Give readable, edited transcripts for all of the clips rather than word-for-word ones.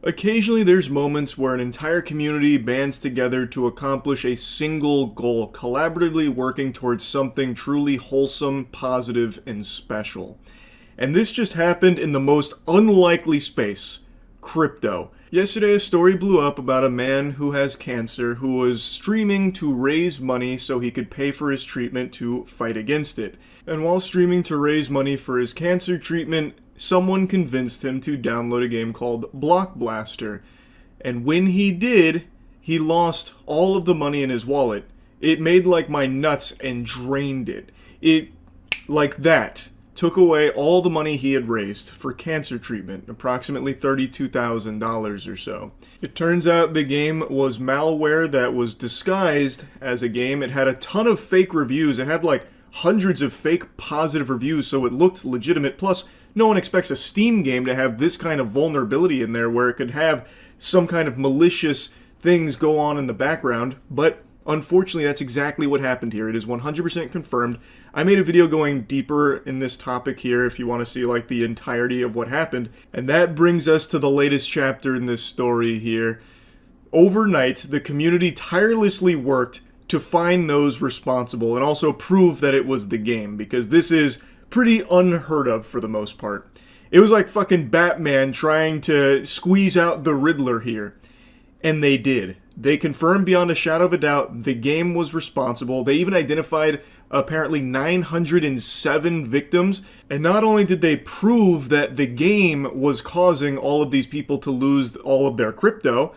Occasionally there's moments where an entire community bands together to accomplish a single goal, collaboratively working towards something truly wholesome, positive, and special. And this just happened in the most unlikely space, crypto. Yesterday a story blew up about a man who has cancer who was streaming to raise money so he could pay for his treatment to fight against it. And while streaming to raise money for his cancer treatment, someone convinced him to download a game called Block Blaster. And when he did, he lost all of the money in his wallet. It made like my nuts and drained it. It, like that, took away all the money he had raised for cancer treatment, approximately $32,000 or so. It turns out the game was malware that was disguised as a game. It had a ton of fake reviews. It had like hundreds of fake positive reviews, so it looked legitimate. Plus, no one expects a Steam game to have this kind of vulnerability in there where it could have some kind of malicious things go on in the background, but unfortunately that's exactly what happened here. It is 100% confirmed. I made a video going deeper in this topic here if you want to see like the entirety of what happened, and that brings us to the latest chapter in this story here. Overnight, the community tirelessly worked to find those responsible and also prove that it was the game, because this is pretty unheard of for the most part. It was like fucking Batman trying to squeeze out the Riddler here. And they did. They confirmed beyond a shadow of a doubt the game was responsible. They even identified apparently 907 victims. And not only did they prove that the game was causing all of these people to lose all of their crypto,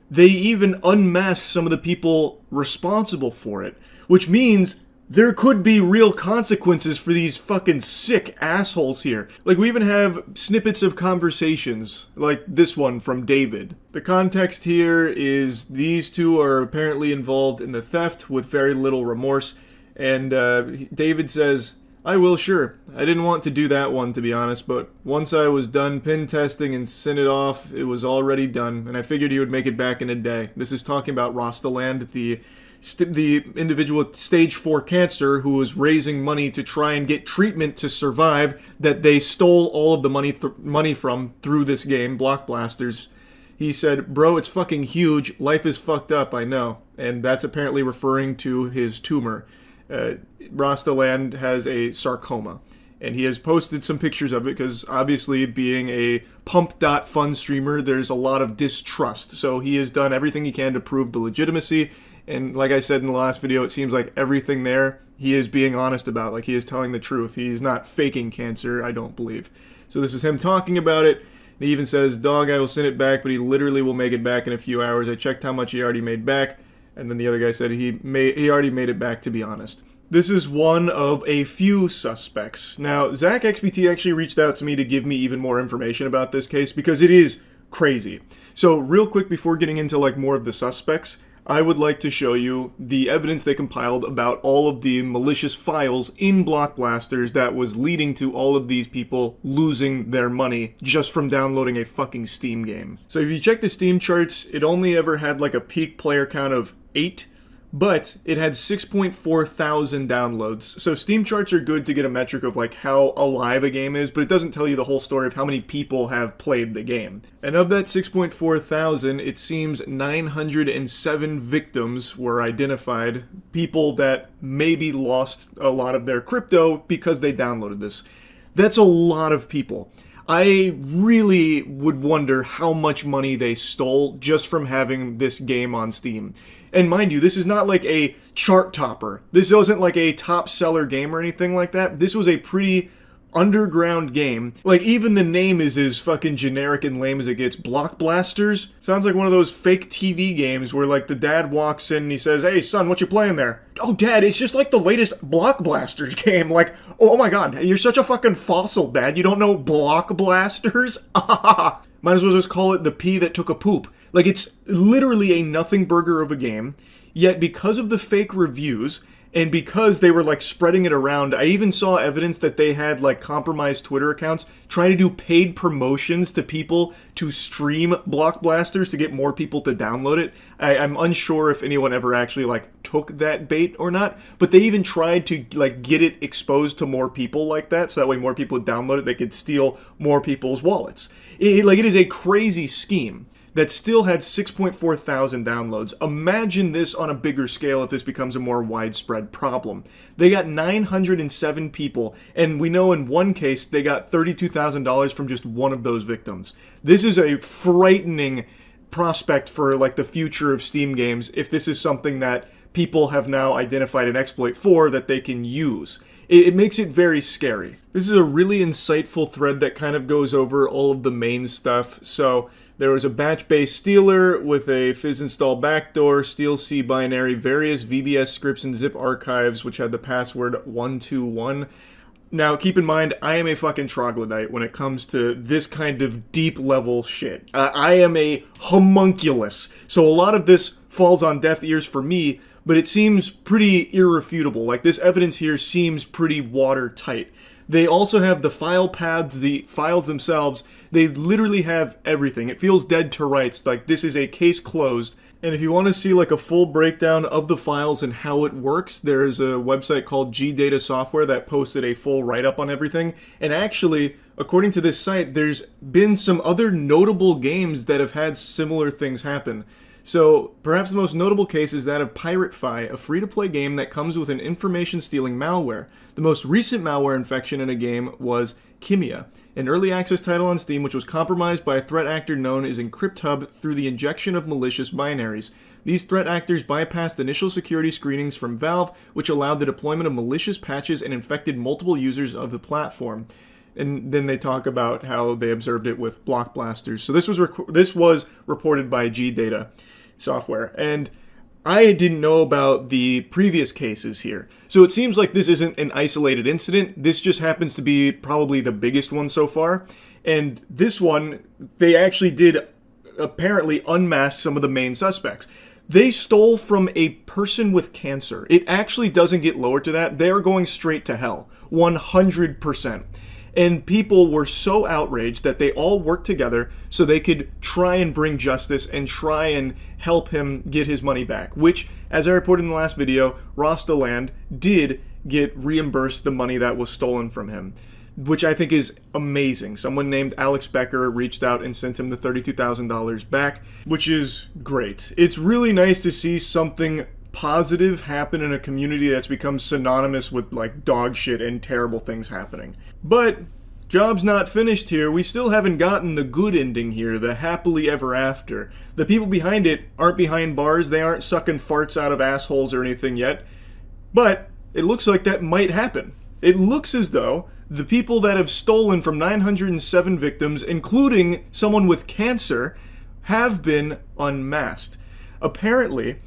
they even unmasked some of the people responsible for it. Which means there could be real consequences for these fucking sick assholes here. Like, we even have snippets of conversations, like this one from David. The context here is these two are apparently involved in the theft with very little remorse, and David says, "I will, sure. I didn't want to do that one, to be honest, but once I was done pin testing and sent it off, it was already done, and I figured he would make it back in a day." This is talking about Rostaland, the individual with stage 4 cancer who was raising money to try and get treatment to survive that they stole all of the money from through this game, Block Blasters. He said, "Bro, it's fucking huge. Life is fucked up, I know." And that's apparently referring to his tumor. Rostaland has a sarcoma. And he has posted some pictures of it because obviously being a pump.fun streamer, there's a lot of distrust. So he has done everything he can to prove the legitimacy. And like I said in the last video, it seems like everything there he is being honest about. Like, he is telling the truth. He's not faking cancer, I don't believe. So this is him talking about it. He even says, "Dog, I will send it back, but he literally will make it back in a few hours. I checked how much he already made back." And then the other guy said he already made it back, to be honest. This is one of a few suspects. Now, Zach XBT actually reached out to me to give me even more information about this case because it is crazy. So real quick before getting into like more of the suspects, I would like to show you the evidence they compiled about all of the malicious files in Block Blasters that was leading to all of these people losing their money just from downloading a fucking Steam game. So if you check the Steam charts, it only ever had like a peak player count of 8, but it had 6.4 thousand downloads. So Steam charts are good to get a metric of like how alive a game is, but it doesn't tell you the whole story of how many people have played the game. And of that 6.4 thousand, it seems 907 victims were identified, people that maybe lost a lot of their crypto because they downloaded this. That's a lot of people. I really would wonder how much money they stole just from having this game on Steam. And mind you, this is not like a chart topper. This wasn't like a top seller game or anything like that. This was a pretty underground game. Like, even the name is as fucking generic and lame as it gets. Block Blasters? Sounds like one of those fake TV games where like the dad walks in and he says, "Hey son, what you playing there?" "Oh dad, it's just like the latest Block Blasters game." Like, oh my god, you're such a fucking fossil, dad. You don't know Block Blasters? Might as well just call it the pea that took a poop. Like, it's literally a nothing burger of a game, yet because of the fake reviews And because they were like spreading it around, I even saw evidence that they had like compromised Twitter accounts trying to do paid promotions to people to stream Block Blasters to get more people to download it. I'm unsure if anyone ever actually like took that bait or not, but they even tried to like get it exposed to more people like that, so that way more people would download it, they could steal more people's wallets. It is a crazy scheme that still had 6.4 thousand downloads. Imagine this on a bigger scale if this becomes a more widespread problem. They got 907 people, and we know in one case they got $32,000 from just one of those victims. This is a frightening prospect for like the future of Steam games if this is something that people have now identified an exploit for that they can use. It makes it very scary. This is a really insightful thread that kind of goes over all of the main stuff. So there was a batch-based stealer with a fizz install backdoor, steal C binary, various VBS scripts and zip archives, which had the password 121. Now, keep in mind, I am a fucking troglodyte when it comes to this kind of deep-level shit. I am a homunculus, so a lot of this falls on deaf ears for me, but it seems pretty irrefutable. Like, this evidence here seems pretty watertight. They also have the file paths, the files themselves. They literally have everything. It feels dead to rights. Like, this is a case closed. And if you want to see like a full breakdown of the files and how it works, there's a website called G-Data Software that posted a full write-up on everything. And actually, according to this site, there's been some other notable games that have had similar things happen. So, perhaps the most notable case is that of PirateFi, a free-to-play game that comes with an information-stealing malware. The most recent malware infection in a game was Kimia, an early access title on Steam which was compromised by a threat actor known as EncryptHub through the injection of malicious binaries. These threat actors bypassed initial security screenings from Valve, which allowed the deployment of malicious patches and infected multiple users of the platform. And then they talk about how they observed it with Block Blasters. So this was reported by G-Data Software, and I didn't know about the previous cases here. So it seems like this isn't an isolated incident. This just happens to be probably the biggest one so far. And this one, they actually did apparently unmask some of the main suspects. They stole from a person with cancer. It actually doesn't get lower to that. They are going straight to hell, 100%. And people were so outraged that they all worked together so they could try and bring justice and try and help him get his money back, which, as I reported in the last video, Rostaland did get reimbursed the money that was stolen from him, which I think is amazing. Someone named Alex Becker reached out and sent him the $32,000 back, which is great. It's really nice to see something positive happen in a community that's become synonymous with like dog shit and terrible things happening. But job's not finished here. We still haven't gotten the good ending here, the happily ever after. The people behind it aren't behind bars. They aren't sucking farts out of assholes or anything yet. But it looks like that might happen. It looks as though the people that have stolen from 907 victims, including someone with cancer, have been unmasked. Apparently,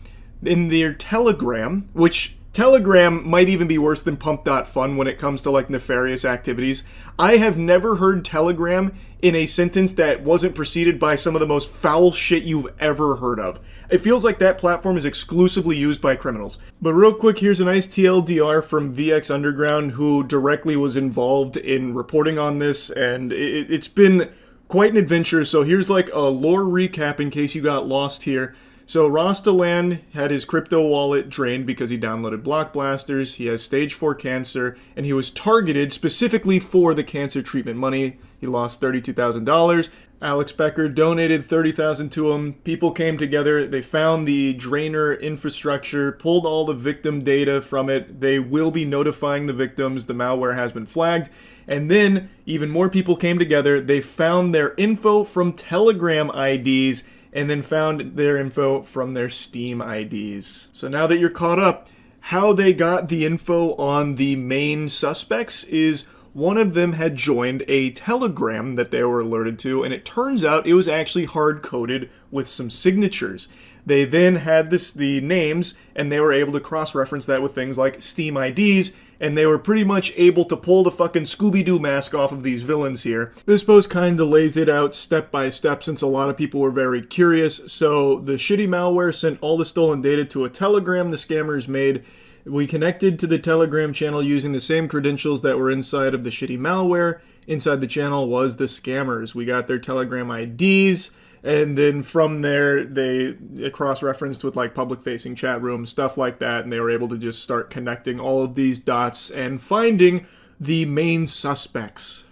in their Telegram, which Telegram might even be worse than Pump.Fun when it comes to like nefarious activities. I have never heard Telegram in a sentence that wasn't preceded by some of the most foul shit you've ever heard of. It feels like that platform is exclusively used by criminals. But real quick, here's a nice TLDR from VX Underground, who directly was involved in reporting on this, and it's been quite an adventure. So here's like a lore recap in case you got lost here. So Rostaland had his crypto wallet drained because he downloaded Block Blasters, he has stage 4 cancer, and he was targeted specifically for the cancer treatment money. He lost $32,000. Alex Becker donated $30,000 to him. People came together, they found the drainer infrastructure, pulled all the victim data from it. They will be notifying the victims. The malware has been flagged. And then even more people came together. They found their info from Telegram IDs, and then found their info from their Steam IDs. So now that you're caught up, how they got the info on the main suspects is one of them had joined a Telegram that they were alerted to, and it turns out it was actually hard-coded with some signatures. They then had the names, and they were able to cross-reference that with things like Steam IDs, and they were pretty much able to pull the fucking Scooby-Doo mask off of these villains here. This post kind of lays it out step by step since a lot of people were very curious. So the shitty malware sent all the stolen data to a telegram the scammers made. We connected to the Telegram channel using the same credentials that were inside of the shitty malware. Inside the channel was the scammers. We got their Telegram IDs, and then from there, they cross-referenced with like public-facing chat rooms, stuff like that, and they were able to just start connecting all of these dots and finding the main suspects.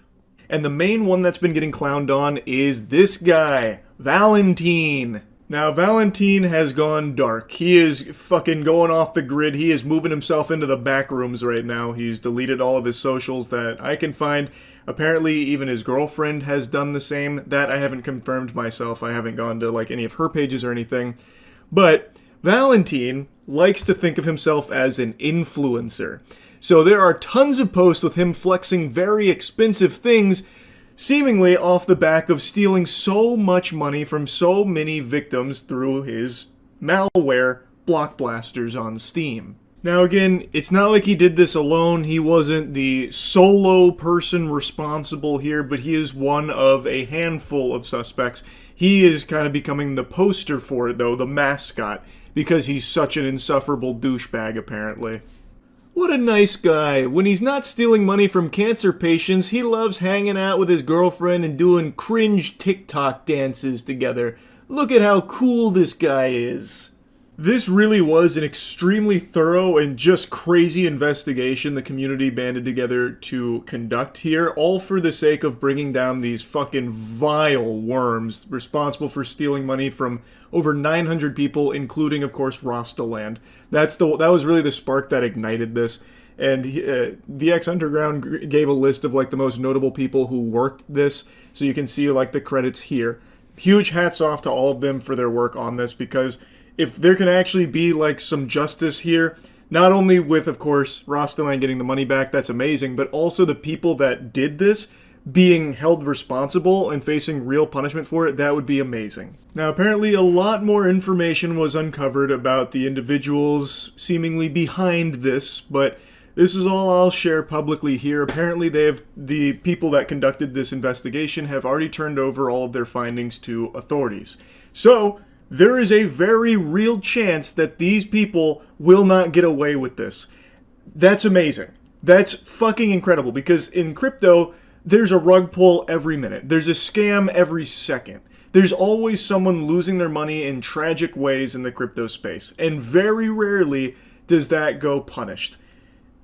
And the main one that's been getting clowned on is this guy, Valentine. Now, Valentine has gone dark. He is fucking going off the grid. He is moving himself into the back rooms right now. He's deleted all of his socials that I can find. Apparently, even his girlfriend has done the same. That I haven't confirmed myself. I haven't gone to like any of her pages or anything. But Valentine likes to think of himself as an influencer. So there are tons of posts with him flexing very expensive things, seemingly off the back of stealing so much money from so many victims through his malware block blasters on Steam. Now again, it's not like he did this alone. He wasn't the solo person responsible here, but he is one of a handful of suspects. He is kind of becoming the poster for it, though, the mascot, because he's such an insufferable douchebag, apparently. What a nice guy. When he's not stealing money from cancer patients, he loves hanging out with his girlfriend and doing cringe TikTok dances together. Look at how cool this guy is. This really was an extremely thorough and just crazy investigation the community banded together to conduct here, all for the sake of bringing down these fucking vile worms responsible for stealing money from over 900 people, including, of course, Rostaland. That was really the spark that ignited this. And VX Underground gave a list of like the most notable people who worked this, so you can see like the credits here. Huge hats off to all of them for their work on this, because if there can actually be like some justice here, not only with, of course, Rostaland getting the money back, that's amazing, but also the people that did this being held responsible and facing real punishment for it, that would be amazing. Now, apparently a lot more information was uncovered about the individuals seemingly behind this, but this is all I'll share publicly here. Apparently the people that conducted this investigation have already turned over all of their findings to authorities. So, there is a very real chance that these people will not get away with this. That's amazing. That's fucking incredible, because in crypto, there's a rug pull every minute. There's a scam every second. There's always someone losing their money in tragic ways in the crypto space, and very rarely does that go punished.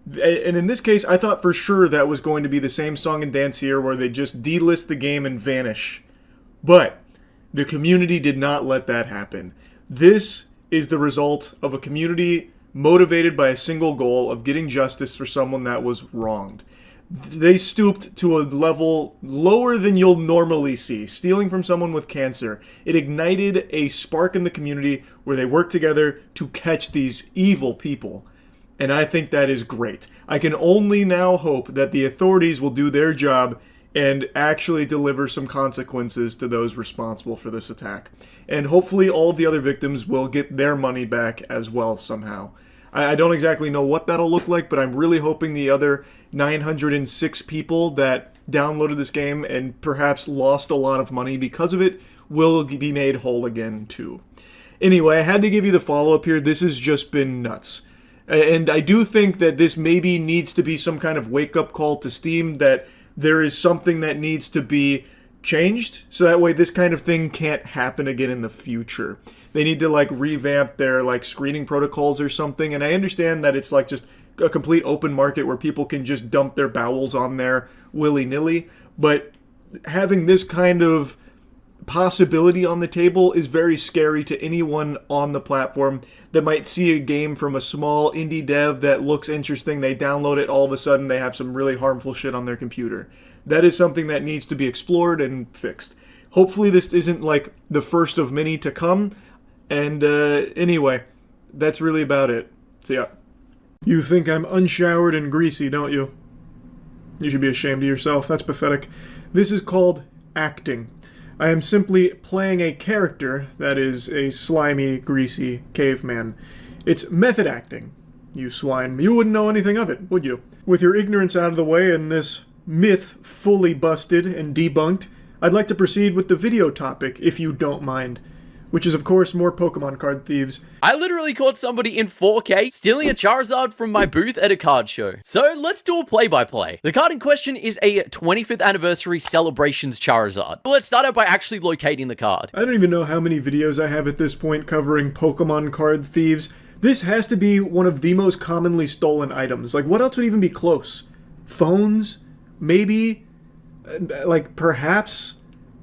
And in this case, I thought for sure that was going to be the same song and dance here, where they just delist the game and vanish. But the community did not let that happen. This is the result of a community motivated by a single goal of getting justice for someone that was wronged. They stooped to a level lower than you'll normally see. Stealing from someone with cancer. It ignited a spark in the community where they worked together to catch these evil people. And I think that is great. I can only now hope that the authorities will do their job and actually deliver some consequences to those responsible for this attack. And hopefully all of the other victims will get their money back as well somehow. I don't exactly know what that'll look like, but I'm really hoping the other 906 people that downloaded this game and perhaps lost a lot of money because of it will be made whole again too. Anyway, I had to give you the follow-up here. This has just been nuts. And I do think that this maybe needs to be some kind of wake-up call to Steam, that there is something that needs to be changed, so that way this kind of thing can't happen again in the future. They need to like revamp their like screening protocols or something, and I understand that it's like just a complete open market where people can just dump their bowels on there willy-nilly, but having this kind of possibility on the table is very scary to anyone on the platform that might see a game from a small indie dev that looks interesting, they download it, all of a sudden they have some really harmful shit on their computer. That is something that needs to be explored and fixed. Hopefully this isn't like the first of many to come, and anyway, that's really about it. See ya. You think I'm unshowered and greasy, don't you? You should be ashamed of yourself. That's pathetic. This is called acting. I am simply playing a character that is a slimy, greasy caveman. It's method acting, you swine. You wouldn't know anything of it, would you? With your ignorance out of the way and this myth fully busted and debunked, I'd like to proceed with the video topic, if you don't mind. which is of course more Pokemon card thieves. I literally caught somebody in 4K stealing a Charizard from my booth at a card show. So let's do a play-by-play. The card in question is a 25th anniversary celebrations Charizard. Let's start out by actually locating the card. I don't even know how many videos I have at this point covering Pokemon card thieves. This has to be one of the most commonly stolen items. Like, what else would even be close? Phones? Maybe? Like, perhaps?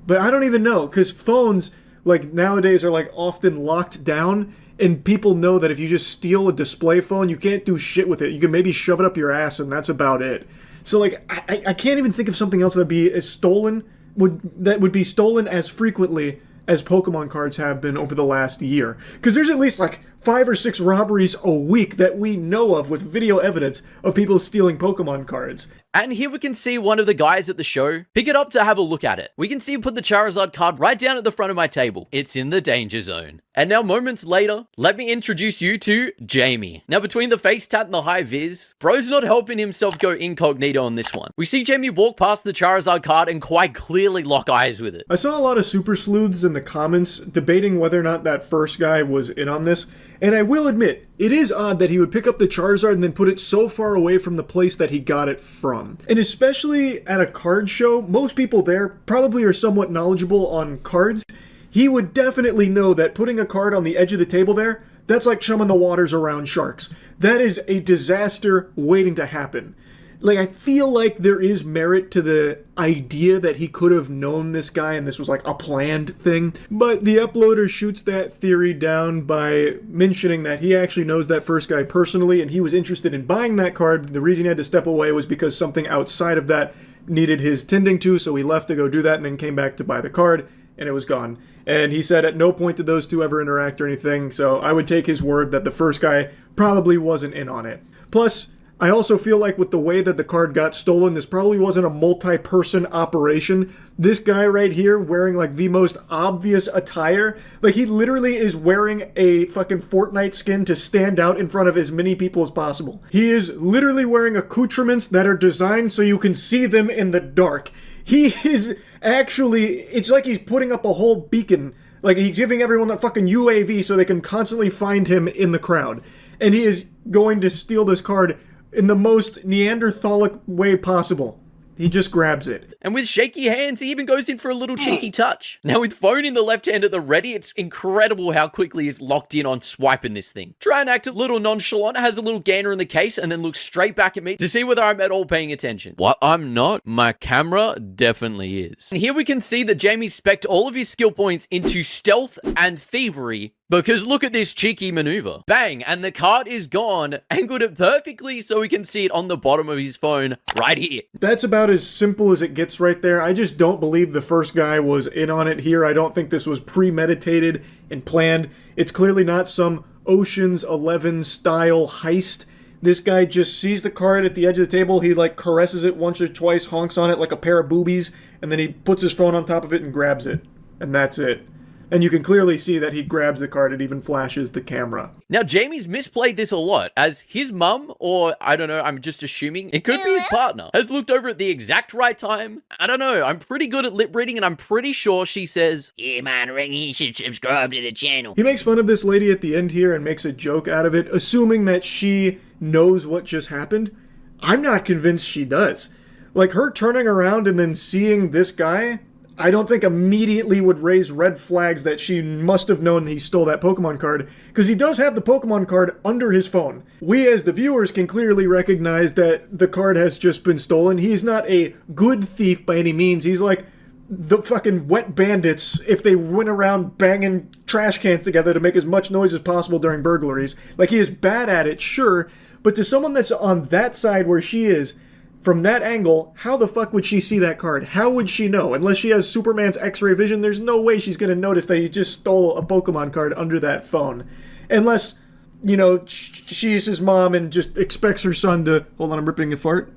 But I don't even know, because phones, like, nowadays are, like, often locked down, and people know that if you just steal a display phone, you can't do shit with it. You can maybe shove it up your ass, and that's about it. So, like, I can't even think of something else that'd be as stolen, that would be stolen as frequently as Pokemon cards have been over the last year. Because there's at least, like, 5 or 6 robberies a week that we know of with video evidence of people stealing Pokemon cards. And here we can see one of the guys at the show pick it up to have a look at it. We can see him put the Charizard card right down at the front of my table. It's in the danger zone. And now moments later, let me introduce you to Jamie. Now between the face tat and the high vis, bro's not helping himself go incognito on this one. We see Jamie walk past the Charizard card and quite clearly lock eyes with it. I saw a lot of super sleuths in the comments debating whether or not that first guy was in on this. And I will admit, it is odd that he would pick up the Charizard and then put it so far away from the place that he got it from. And especially at a card show, most people there probably are somewhat knowledgeable on cards. He would definitely know that putting a card on the edge of the table there, that's like chumming the waters around sharks. That is a disaster waiting to happen. Like, I feel like there is merit to the idea that he could have known this guy and this was like a planned thing, but the uploader shoots that theory down by mentioning that he actually knows that first guy personally and he was interested in buying that card. The reason he had to step away was because something outside of that needed his tending to, so he left to go do that and then came back to buy the card, and it was gone. And he said at no point did those two ever interact or anything, so I would take his word that the first guy probably wasn't in on it. Plus, I also feel like with the way that the card got stolen, this probably wasn't a multi-person operation. This guy right here wearing like the most obvious attire, like he literally is wearing a fucking Fortnite skin to stand out in front of as many people as possible. He is literally wearing accoutrements that are designed so you can see them in the dark. He is actually, it's like he's putting up a whole beacon, like he's giving everyone a fucking UAV so they can constantly find him in the crowd. And he is going to steal this card in the most Neanderthalic way possible. He just grabs it. And with shaky hands, he even goes in for a little cheeky touch. Now with phone in the left hand at the ready, it's incredible how quickly he's locked in on swiping this thing. Try and act a little nonchalant, has a little gainer in the case, and then looks straight back at me to see whether I'm at all paying attention. What I'm not, my camera definitely is. And here we can see that Jamie spec'd all of his skill points into stealth and thievery, because look at this cheeky maneuver. Bang, and the card is gone, angled it perfectly so we can see it on the bottom of his phone right here. That's about as simple as it gets right there. I just don't believe the first guy was in on it here. I don't think this was premeditated and planned. It's clearly not some Ocean's 11 style heist. This guy just sees the card at the edge of the table, he like caresses it once or twice, honks on it like a pair of boobies, and then he puts his phone on top of it and grabs it. And that's it. And you can clearly see that he grabs the card, it even flashes the camera. Now, Jamie's misplayed this a lot, as his mum, or I don't know, I'm just assuming, it could be his partner, has looked over at the exact right time. I don't know, I'm pretty good at lip reading, and I'm pretty sure she says, "Yeah, man, you should subscribe to the channel." He makes fun of this lady at the end here and makes a joke out of it, assuming that she knows what just happened. I'm not convinced she does. Like, her turning around and then seeing this guy, I don't think immediately would raise red flags that she must have known he stole that Pokemon card, because he does have the Pokemon card under his phone. We as the viewers can clearly recognize that the card has just been stolen. He's not a good thief by any means. He's like the fucking wet bandits if they went around banging trash cans together to make as much noise as possible during burglaries. Like, he is bad at it, sure, but to someone that's on that side where she is, from that angle, how the fuck would she see that card? How would she know? Unless she has Superman's X-ray vision, there's no way she's going to notice that he just stole a Pokemon card under that phone. Unless, you know, she's his mom and just expects her son to... Hold on, I'm ripping a fart.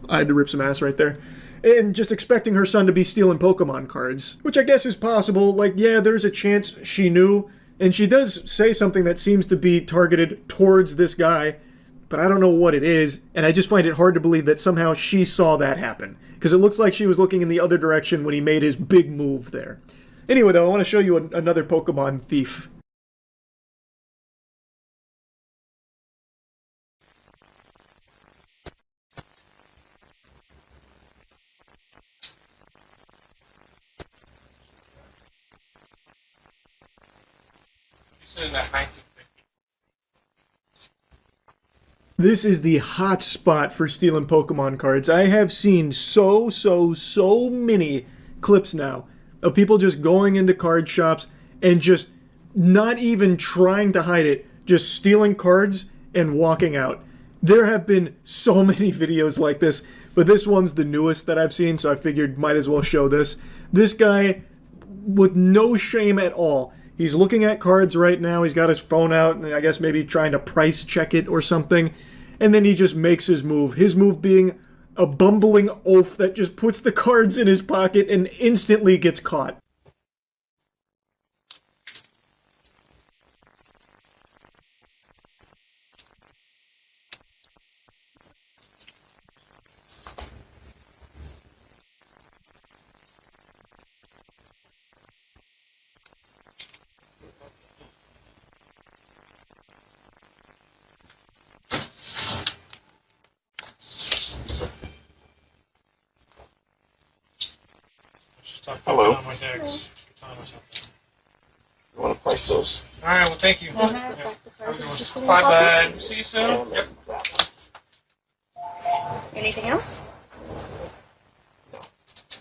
I had to rip some ass right there. And just expecting her son to be stealing Pokemon cards. Which I guess is possible. Like, yeah, there's a chance she knew. And she does say something that seems to be targeted towards this guy. But I don't know what it is, and I just find it hard to believe that somehow she saw that happen. Because it looks like she was looking in the other direction when he made his big move there. Anyway, though, I want to show you another Pokemon thief. This is the hot spot for stealing Pokemon cards. I have seen so many clips now of people just going into card shops and just not even trying to hide it, just stealing cards and walking out. There have been so many videos like this, but this one's the newest that I've seen, so I figured might as well show this. This guy, with no shame at all, he's looking at cards right now, he's got his phone out, and I guess maybe trying to price check it or something, and then he just makes his move being a bumbling oaf that just puts the cards in his pocket and instantly gets caught. Hello. On my decks. You want to price those? Alright, well, thank you. Just Bye bye. See you soon. Yep. Anything else?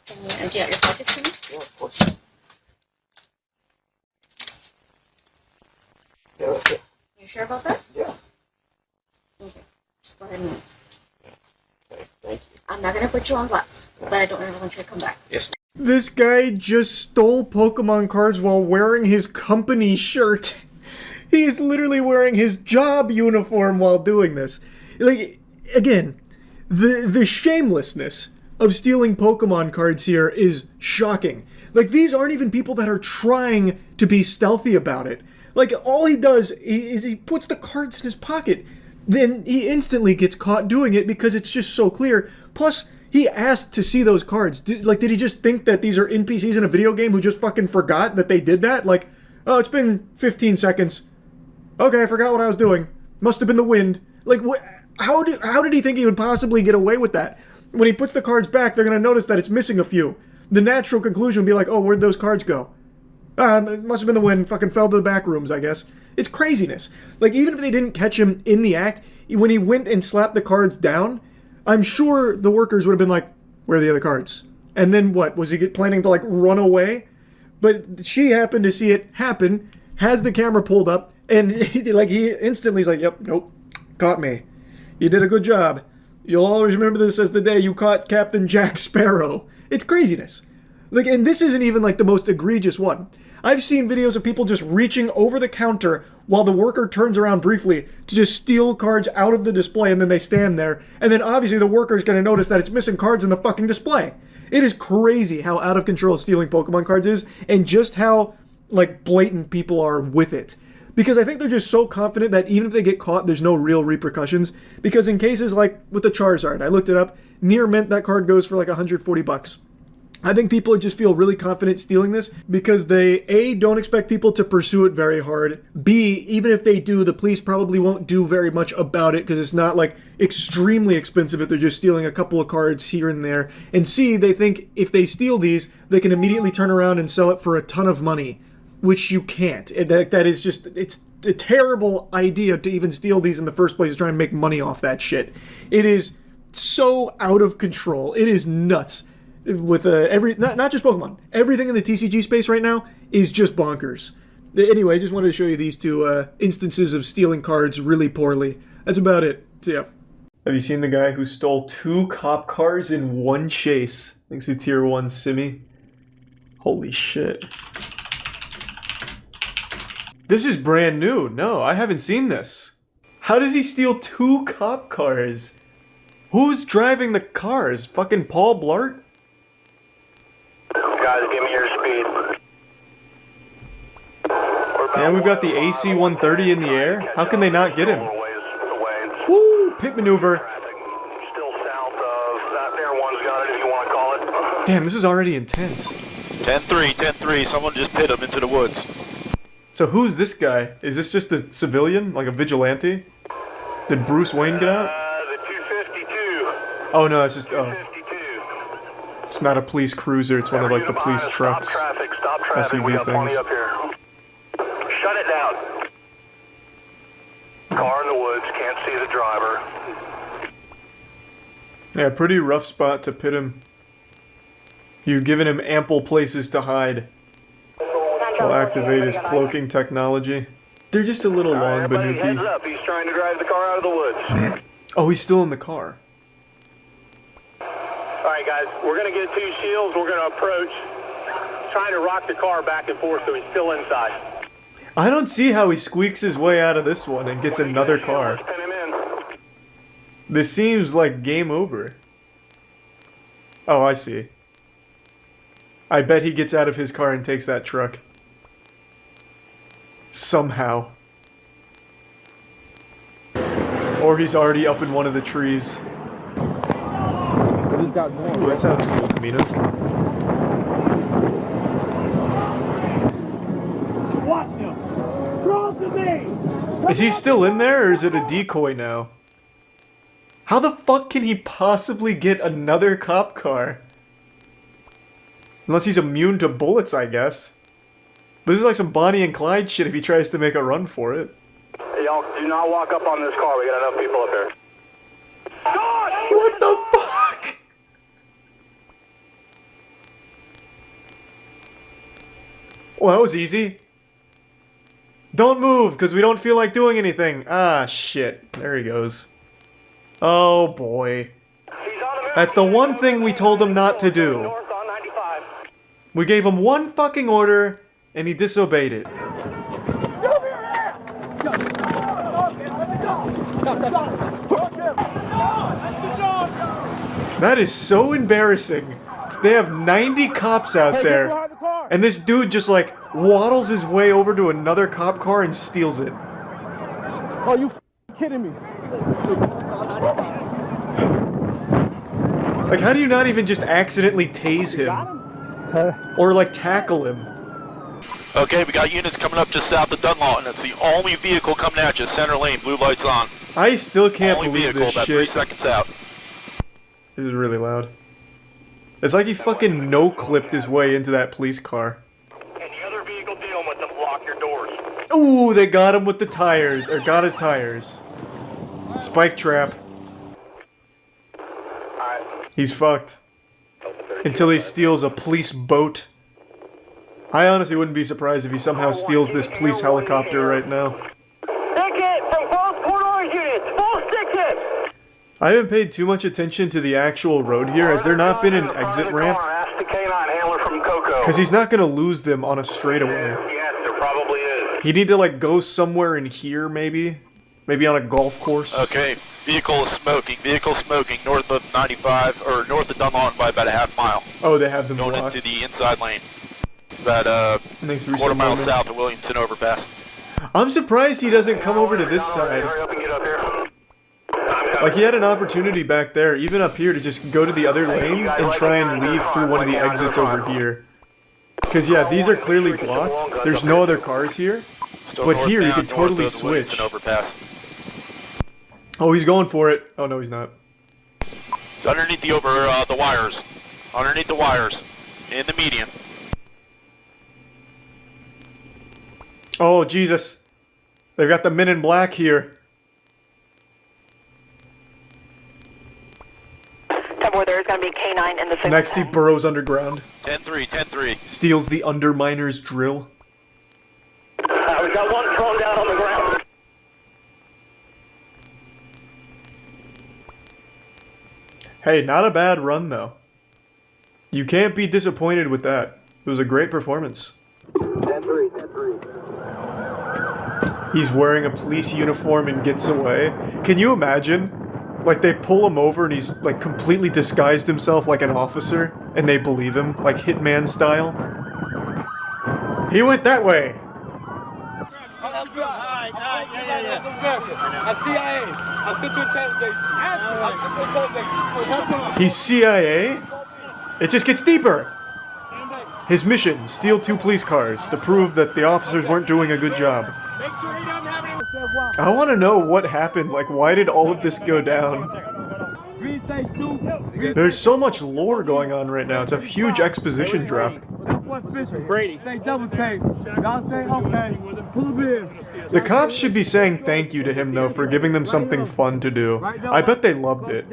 Can you empty out your pockets for me? Yeah, of course. Yeah, that's it. You sure about that? Yeah. Okay. Just go ahead and Okay, thank you. I'm not gonna put you on blast, but I don't ever want you to come back. Yes. This guy just stole Pokemon cards while wearing his company shirt. He is literally wearing his job uniform while doing this. Like, again, the shamelessness of stealing Pokemon cards here is shocking. Like, these aren't even people that are trying to be stealthy about it. Like, all he does is he puts the cards in his pocket. Then he instantly gets caught doing it because it's just so clear. Plus, he asked to see those cards. Did he just think that these are NPCs in a video game who just fucking forgot that they did that? Like, oh, it's been 15 seconds. Okay, I forgot what I was doing. Must have been the wind. Like, what? How did he think he would possibly get away with that? When he puts the cards back, they're going to notice that it's missing a few. The natural conclusion would be like, oh, where'd those cards go? It must have been the wind. Fucking fell to the back rooms, I guess. It's craziness. Like, even if they didn't catch him in the act, when he went and slapped the cards down, I'm sure the workers would have been like, where are the other cards? And then what? Was he planning to, like, run away? But she happened to see it happen, has the camera pulled up, and he instantly is like, yep, nope, caught me. You did a good job. You'll always remember this as the day you caught Captain Jack Sparrow. It's craziness. Like, and this isn't even, like, the most egregious one. I've seen videos of people just reaching over the counter while the worker turns around briefly to just steal cards out of the display, and then they stand there, and then obviously the worker's gonna notice that it's missing cards in the fucking display. It is crazy how out of control stealing Pokemon cards is, and just how, like, blatant people are with it. Because I think they're just so confident that even if they get caught, there's no real repercussions. Because in cases like with the Charizard, I looked it up, near mint that card goes for like $140. I think people just feel really confident stealing this because they, A, don't expect people to pursue it very hard. B, even if they do, the police probably won't do very much about it because it's not, like, extremely expensive if they're just stealing a couple of cards here and there. And C, they think if they steal these, they can immediately turn around and sell it for a ton of money, which you can't. That is just, it's a terrible idea to even steal these in the first place to try and make money off that shit. It is so out of control. It is nuts. With not just Pokemon, everything in the TCG space right now is just bonkers. Anyway, I just wanted to show you these two instances of stealing cards really poorly. That's about it. So yeah. Have you seen the guy who stole 2 cop cars in one chase? Thanks to Tier 1 Simi. Holy shit. This is brand new. No, I haven't seen this. How does he steal 2 cop cars? Who's driving the cars? Fucking Paul Blart? Guys, give me your speed. And we've got the AC 130 in the air. How can they not get him? Woo! Pit maneuver. Still south of that there one's got it if you want to call it. Damn, this is already intense. 10-3, 10-3. Someone just hit him into the woods. So who's this guy? Is this just a civilian? Like a vigilante? Did Bruce Wayne get out? The 252. Oh no, it's just, oh. 252. It's not a police cruiser, it's one of like the police trucks. Stop traffic. SUV We got plenty things. up here. Shut it down. Car in the woods, can't see the driver. Yeah, pretty rough spot to pit him. You've given him ample places to hide. He'll activate his cloaking technology. They're just a little long, Everybody heads Banuki. up, he's trying to drive the car out of the woods. Oh, he's still in the car. Alright guys, we're gonna get 2 shields, we're gonna approach. Trying to rock the car back and forth so he's still inside. I don't see how he squeaks his way out of this one and gets another car. Let's pin him in. This seems like game over. Oh, I see. I bet he gets out of his car and takes that truck. Somehow. Or he's already up in one of the trees. Ooh, that sounds cool, Kamina. Watch him! Throw it to me! Is he still in there, or is it a decoy now? How the fuck can he possibly get another cop car? Unless he's immune to bullets, I guess. But this is like some Bonnie and Clyde shit if he tries to make a run for it. Y'all do not walk up on this car, we got enough people up here. What the fuck? Well, that was easy. Don't move, because we don't feel like doing anything. Ah, shit. There he goes. Oh, boy. That's the one thing we told him not to do. North on 95. We gave him one fucking order, and he disobeyed it. That is so embarrassing. They have 90 cops out there, and this dude just like waddles his way over to another cop car and steals it. Oh, you kidding me? Like, how do you not even just accidentally tase him? Or like tackle him? Okay, we got units coming up just south of Dunlawton. It's the only vehicle coming at you. Center lane, blue lights on. I still can't Only believe vehicle, this about 3 shit. seconds out. This is really loud. It's like he fucking no-clipped his way into that police car. Any other vehicle dealing with them, block your doors. Ooh, they got him with the tires, or got his tires. Spike trap. Alright. He's fucked. Until he steals a police boat. I honestly wouldn't be surprised if he somehow steals this police helicopter right now. Ticket from both corridor units, full ticket! I haven't paid too much attention to the actual road here. Has there not been an exit ramp? Ask the K9 handler from Coco. Because he's not going to lose them on a straightaway. Yes, there probably is. He'd need to like go somewhere in here maybe. Maybe on a golf course. Okay, vehicle is smoking. Vehicle smoking north of 95, or north of Dunlawton by about a half mile. Oh, they have them Going blocked. into the inside lane. It's about Thanks for quarter mile resending. south of Williamson overpass. I'm surprised he doesn't come over to this Hurry side. up and get up here. Like, he had an opportunity back there, even up here, to just go to the other lane and try and leave through one of the exits over here. Because, yeah, these are clearly blocked. There's no other cars here. Still But here, you northbound, could totally north of the Williamson switch. overpass. Oh, he's going for it. Oh, no, he's not. It's underneath the wires. Underneath the wires. In the median. Oh, Jesus. They've got the men in black here. Somewhere there's going to be a K9 in the signal. Next, he burrows underground. 10-3, 10-3. Steals the underminer's drill. We got one thrown down on the ground. Hey, not a bad run, though. You can't be disappointed with that. It was a great performance. 10-3, 10-3. He's wearing a police uniform and gets away. Can you imagine? Like, they pull him over and he's, like, completely disguised himself like an officer, and they believe him, like Hitman style. He went that way! He's CIA? It just gets deeper! His mission, steal 2 police cars to prove that the officers weren't doing a good job. I want to know what happened, like why did all of this go down? There's so much lore going on right now, it's a huge exposition drop. Brady. Say double take. Y'all say okay. Pull him in. The cops should be saying thank you to him though for giving them something fun to do. I bet they loved it.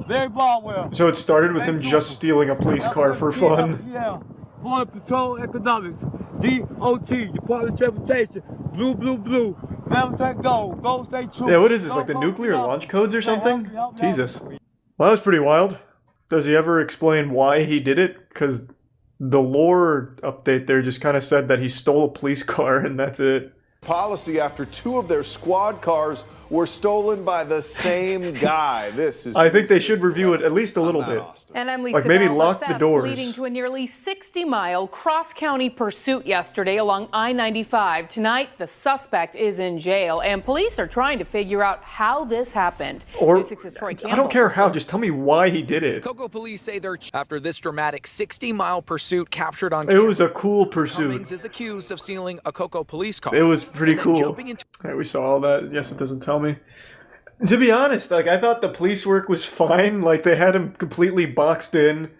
Very ball well. So it started with him just stealing a police car for fun. Yeah. Border Patrol Economics. DOT. Department of Transportation. Blue, blue, blue. Never say go. Go say true. Yeah, what is this, like the nuclear launch codes or something? Jesus. Well, that was pretty wild. Does he ever explain why he did it? Because the lore update there just kind of said that he stole a police car and that's it. Policy after 2 of their squad cars were stolen by the same guy. This is. I think they should review it at least a little bit. And I'm Lisa like maybe Bell. lock the doors. Leading to a nearly 60-mile cross-county pursuit yesterday along I-95. Tonight, the suspect is in jail, and police are trying to figure out how this happened. Or News 6's Troy I Campbell. don't care how. Just tell me why he did it. Cocoa police say they're after this dramatic 60-mile pursuit captured on It camera. was a cool pursuit. Cummings is accused of stealing a Cocoa police car. It was pretty and then cool. jumping into Alright, we saw all that. Yes, it doesn't tell me. To be honest, like, I thought the police work was fine. Like, they had him completely boxed in.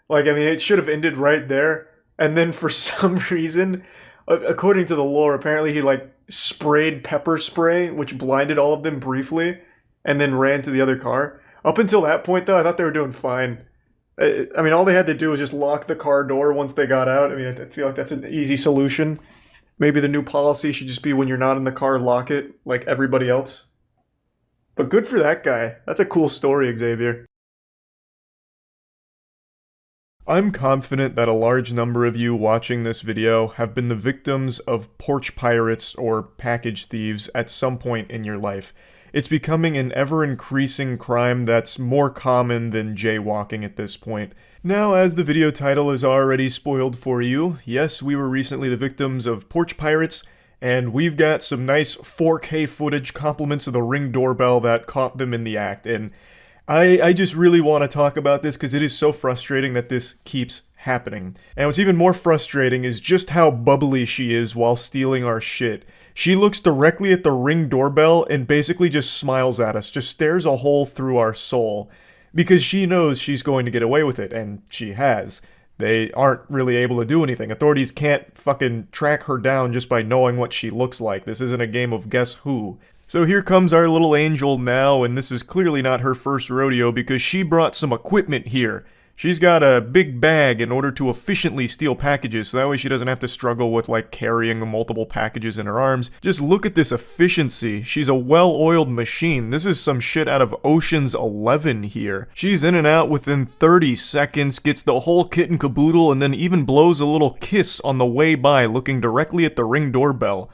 Like, I mean, it should have ended right there. And then for some reason, according to the lore, apparently he, like, sprayed pepper spray, which blinded all of them briefly, and then ran to the other car. Up until that point, though, I thought they were doing fine. I mean, all they had to do was just lock the car door once they got out. I mean, I feel like that's an easy solution. Maybe the new policy should just be when you're not in the car, lock it, like everybody else. But good for that guy. That's a cool story, Xavier. I'm confident that a large number of you watching this video have been the victims of porch pirates or package thieves at some point in your life. It's becoming an ever-increasing crime that's more common than jaywalking at this point. Now, as the video title is already spoiled for you, yes, we were recently the victims of porch pirates, and we've got some nice 4K footage compliments of the Ring doorbell that caught them in the act, and I just really want to talk about this because it is so frustrating that this keeps happening. And what's even more frustrating is just how bubbly she is while stealing our shit. She looks directly at the Ring doorbell and basically just smiles at us, just stares a hole through our soul. Because she knows she's going to get away with it, and she has. They aren't really able to do anything. Authorities can't fucking track her down just by knowing what she looks like. This isn't a game of guess who. So here comes our little angel now, and this is clearly not her first rodeo because she brought some equipment here. She's got a big bag in order to efficiently steal packages, so that way she doesn't have to struggle with, like, carrying multiple packages in her arms. Just look at this efficiency. She's a well-oiled machine. This is some shit out of Ocean's 11 here. She's in and out within 30 seconds, gets the whole kit and caboodle, and then even blows a little kiss on the way by, looking directly at the Ring doorbell.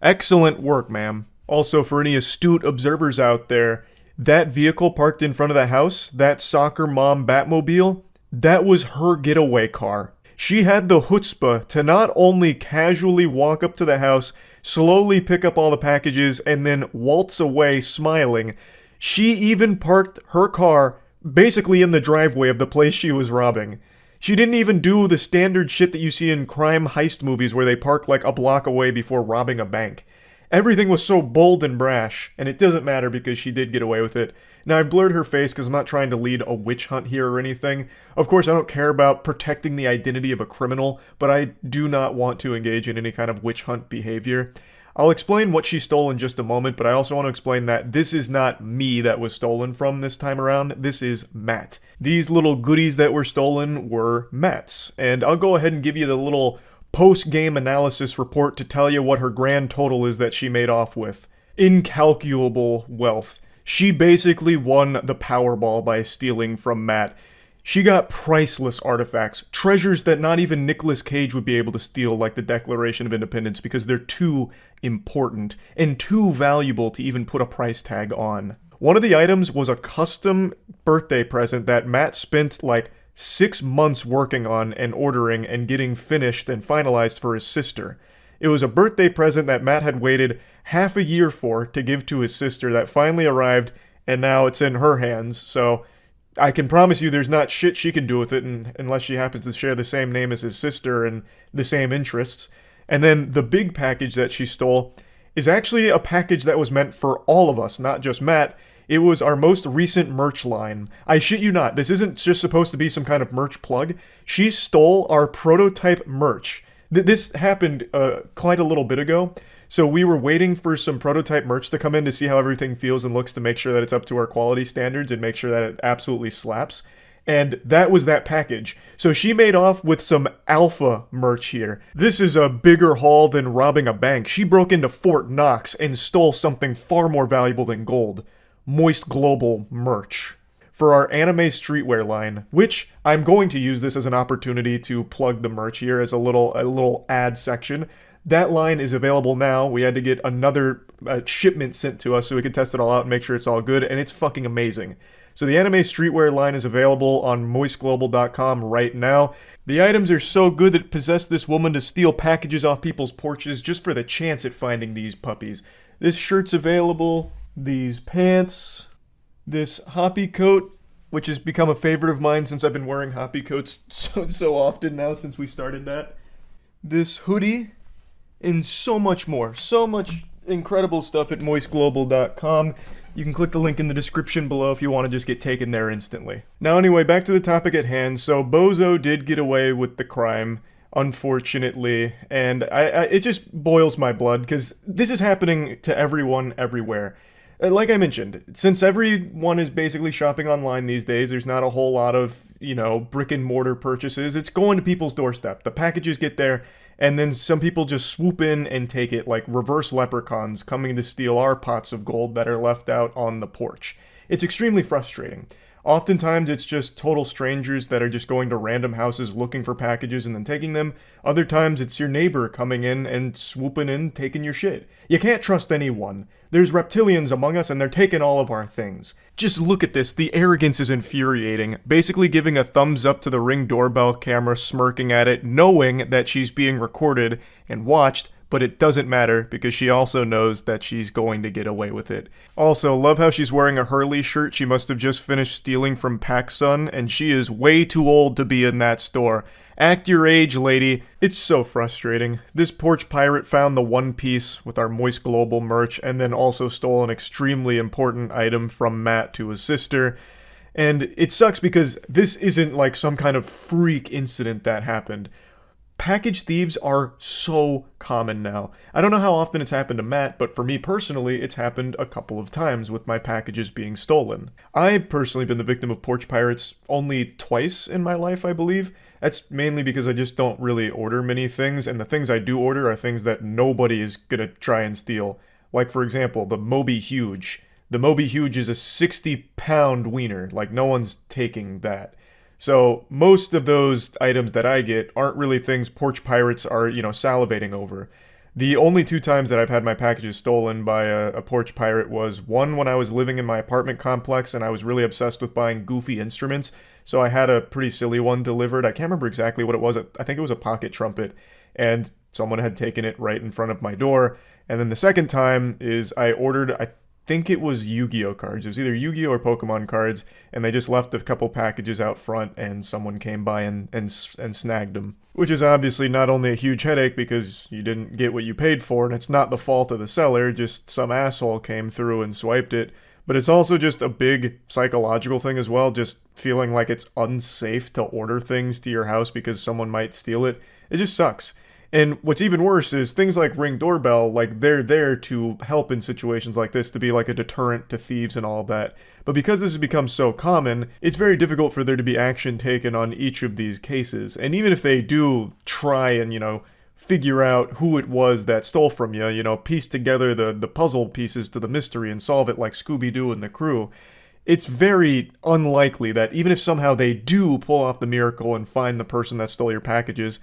Excellent work, ma'am. Also, for any astute observers out there, that vehicle parked in front of the house, that soccer mom Batmobile, that was her getaway car. She had the chutzpah to not only casually walk up to the house, slowly pick up all the packages, and then waltz away smiling. She even parked her car basically in the driveway of the place she was robbing. She didn't even do the standard shit that you see in crime heist movies where they park like a block away before robbing a bank. Everything was so bold and brash, and it doesn't matter because she did get away with it. Now, I blurred her face because I'm not trying to lead a witch hunt here or anything. Of course, I don't care about protecting the identity of a criminal, but I do not want to engage in any kind of witch hunt behavior. I'll explain what she stole in just a moment, but I also want to explain that this is not me that was stolen from this time around. This is Matt. These little goodies that were stolen were Matt's, and I'll go ahead and give you the little post-game analysis report to tell you what her grand total is that she made off with. Incalculable wealth. She basically won the Powerball by stealing from Matt. She got priceless artifacts, treasures that not even Nicolas Cage would be able to steal, like the Declaration of Independence, because they're too important and too valuable to even put a price tag on. One of the items was a custom birthday present that Matt spent like 6 months working on and ordering and getting finished and finalized for his sister. It was a birthday present that Matt had waited half a year for to give to his sister that finally arrived, and now it's in her hands, so I can promise you there's not shit she can do with it unless she happens to share the same name as his sister and the same interests. And then the big package that she stole is actually a package that was meant for all of us, not just Matt. It was our most recent merch line. I shit you not, this isn't just supposed to be some kind of merch plug. She stole our prototype merch. This happened quite a little bit ago. So we were waiting for some prototype merch to come in to see how everything feels and looks to make sure that it's up to our quality standards and make sure that it absolutely slaps. And that was that package. So she made off with some alpha merch here. This is a bigger haul than robbing a bank. She broke into Fort Knox and stole something far more valuable than gold. Moist Global merch. For our anime streetwear line, which I'm going to use this as an opportunity to plug the merch here as a little ad section. That line is available now. We had to get another shipment sent to us so we could test it all out and make sure it's all good, and it's fucking amazing. So the anime streetwear line is available on moistglobal.com right now. The items are so good that it possessed this woman to steal packages off people's porches just for the chance at finding these puppies. This shirt's available, these pants, this hoppy coat, which has become a favorite of mine since I've been wearing hoppy coats so often now since we started that. This hoodie, and so much more. So much incredible stuff at moistglobal.com. You can click the link in the description below if you want to just get taken there instantly. Now anyway, back to the topic at hand. So Bozo did get away with the crime, unfortunately, and it just boils my blood because this is happening to everyone everywhere. Like I mentioned, since everyone is basically shopping online these days, there's not a whole lot of, brick and mortar purchases. It's going to people's doorstep. The packages get there, and then some people just swoop in and take it like reverse leprechauns coming to steal our pots of gold that are left out on the porch. It's extremely frustrating. Oftentimes it's just total strangers that are just going to random houses looking for packages and then taking them. Other times it's your neighbor coming in and swooping in, taking your shit. You can't trust anyone. There's reptilians among us and they're taking all of our things. Just look at this, the arrogance is infuriating. Basically giving a thumbs up to the Ring doorbell camera, smirking at it, knowing that she's being recorded and watched, but it doesn't matter because she also knows that she's going to get away with it. Also, love how she's wearing a Hurley shirt she must have just finished stealing from PacSun, and she is way too old to be in that store. Act your age, lady. It's so frustrating. This Porch pirate found the One Piece with our Moist Global merch and then also stole an extremely important item from Matt to his sister. And it sucks because this isn't like some kind of freak incident that happened. Package thieves are so common now. I don't know how often it's happened to Matt, but for me personally, it's happened a couple of times with my packages being stolen. I've personally been the victim of porch pirates only twice in my life, I believe. That's mainly because I just don't really order many things, and the things I do order are things that nobody is gonna try and steal. Like, for example, the Moby Huge. The Moby Huge is a 60-pound wiener. Like, no one's taking that. So most of those items that I get aren't really things porch pirates are, salivating over. The only two times that I've had my packages stolen by a porch pirate was one when I was living in my apartment complex and I was really obsessed with buying goofy instruments, so I had a pretty silly one delivered. I can't remember exactly what it was. I think it was a pocket trumpet, and someone had taken it right in front of my door. And then the second time is I ordered, I think it was Yu-Gi-Oh cards. It was either Yu-Gi-Oh or Pokemon cards, and they just left a couple packages out front, and someone came by and snagged them. Which is obviously not only a huge headache because you didn't get what you paid for, and it's not the fault of the seller, just some asshole came through and swiped it, but it's also just a big psychological thing as well, just feeling like it's unsafe to order things to your house because someone might steal it. It just sucks. And what's even worse is things like Ring doorbell, like they're there to help in situations like this, to be like a deterrent to thieves and all of that. But because this has become so common, it's very difficult for there to be action taken on each of these cases. And even if they do try and, figure out who it was that stole from you, piece together the puzzle pieces to the mystery and solve it like Scooby-Doo and the crew, it's very unlikely that even if somehow they do pull off the miracle and find the person that stole your packages,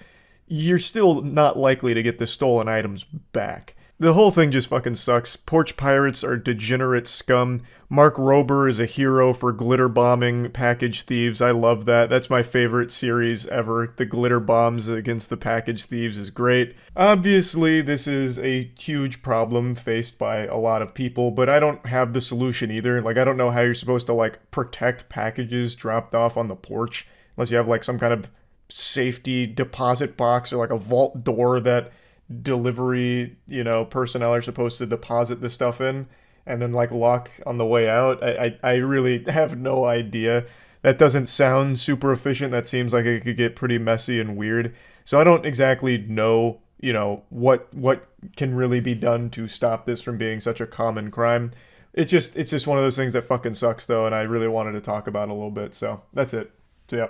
you're still not likely to get the stolen items back. The whole thing just fucking sucks. Porch pirates are degenerate scum. Mark Rober is a hero for glitter bombing package thieves. I love that. That's my favorite series ever. The glitter bombs against the package thieves is great. Obviously, this is a huge problem faced by a lot of people, but I don't have the solution either. Like, I don't know how you're supposed to, like, protect packages dropped off on the porch, unless you have, like, some kind of safety deposit box or, like, a vault door that delivery, personnel are supposed to deposit the stuff in and then like lock on the way out. I really have no idea. That doesn't sound super efficient. That seems like it could get pretty messy and weird. So I don't exactly know, what can really be done to stop this from being such a common crime. It's just one of those things that fucking sucks though, and I really wanted to talk about it a little bit. So that's it. So yeah.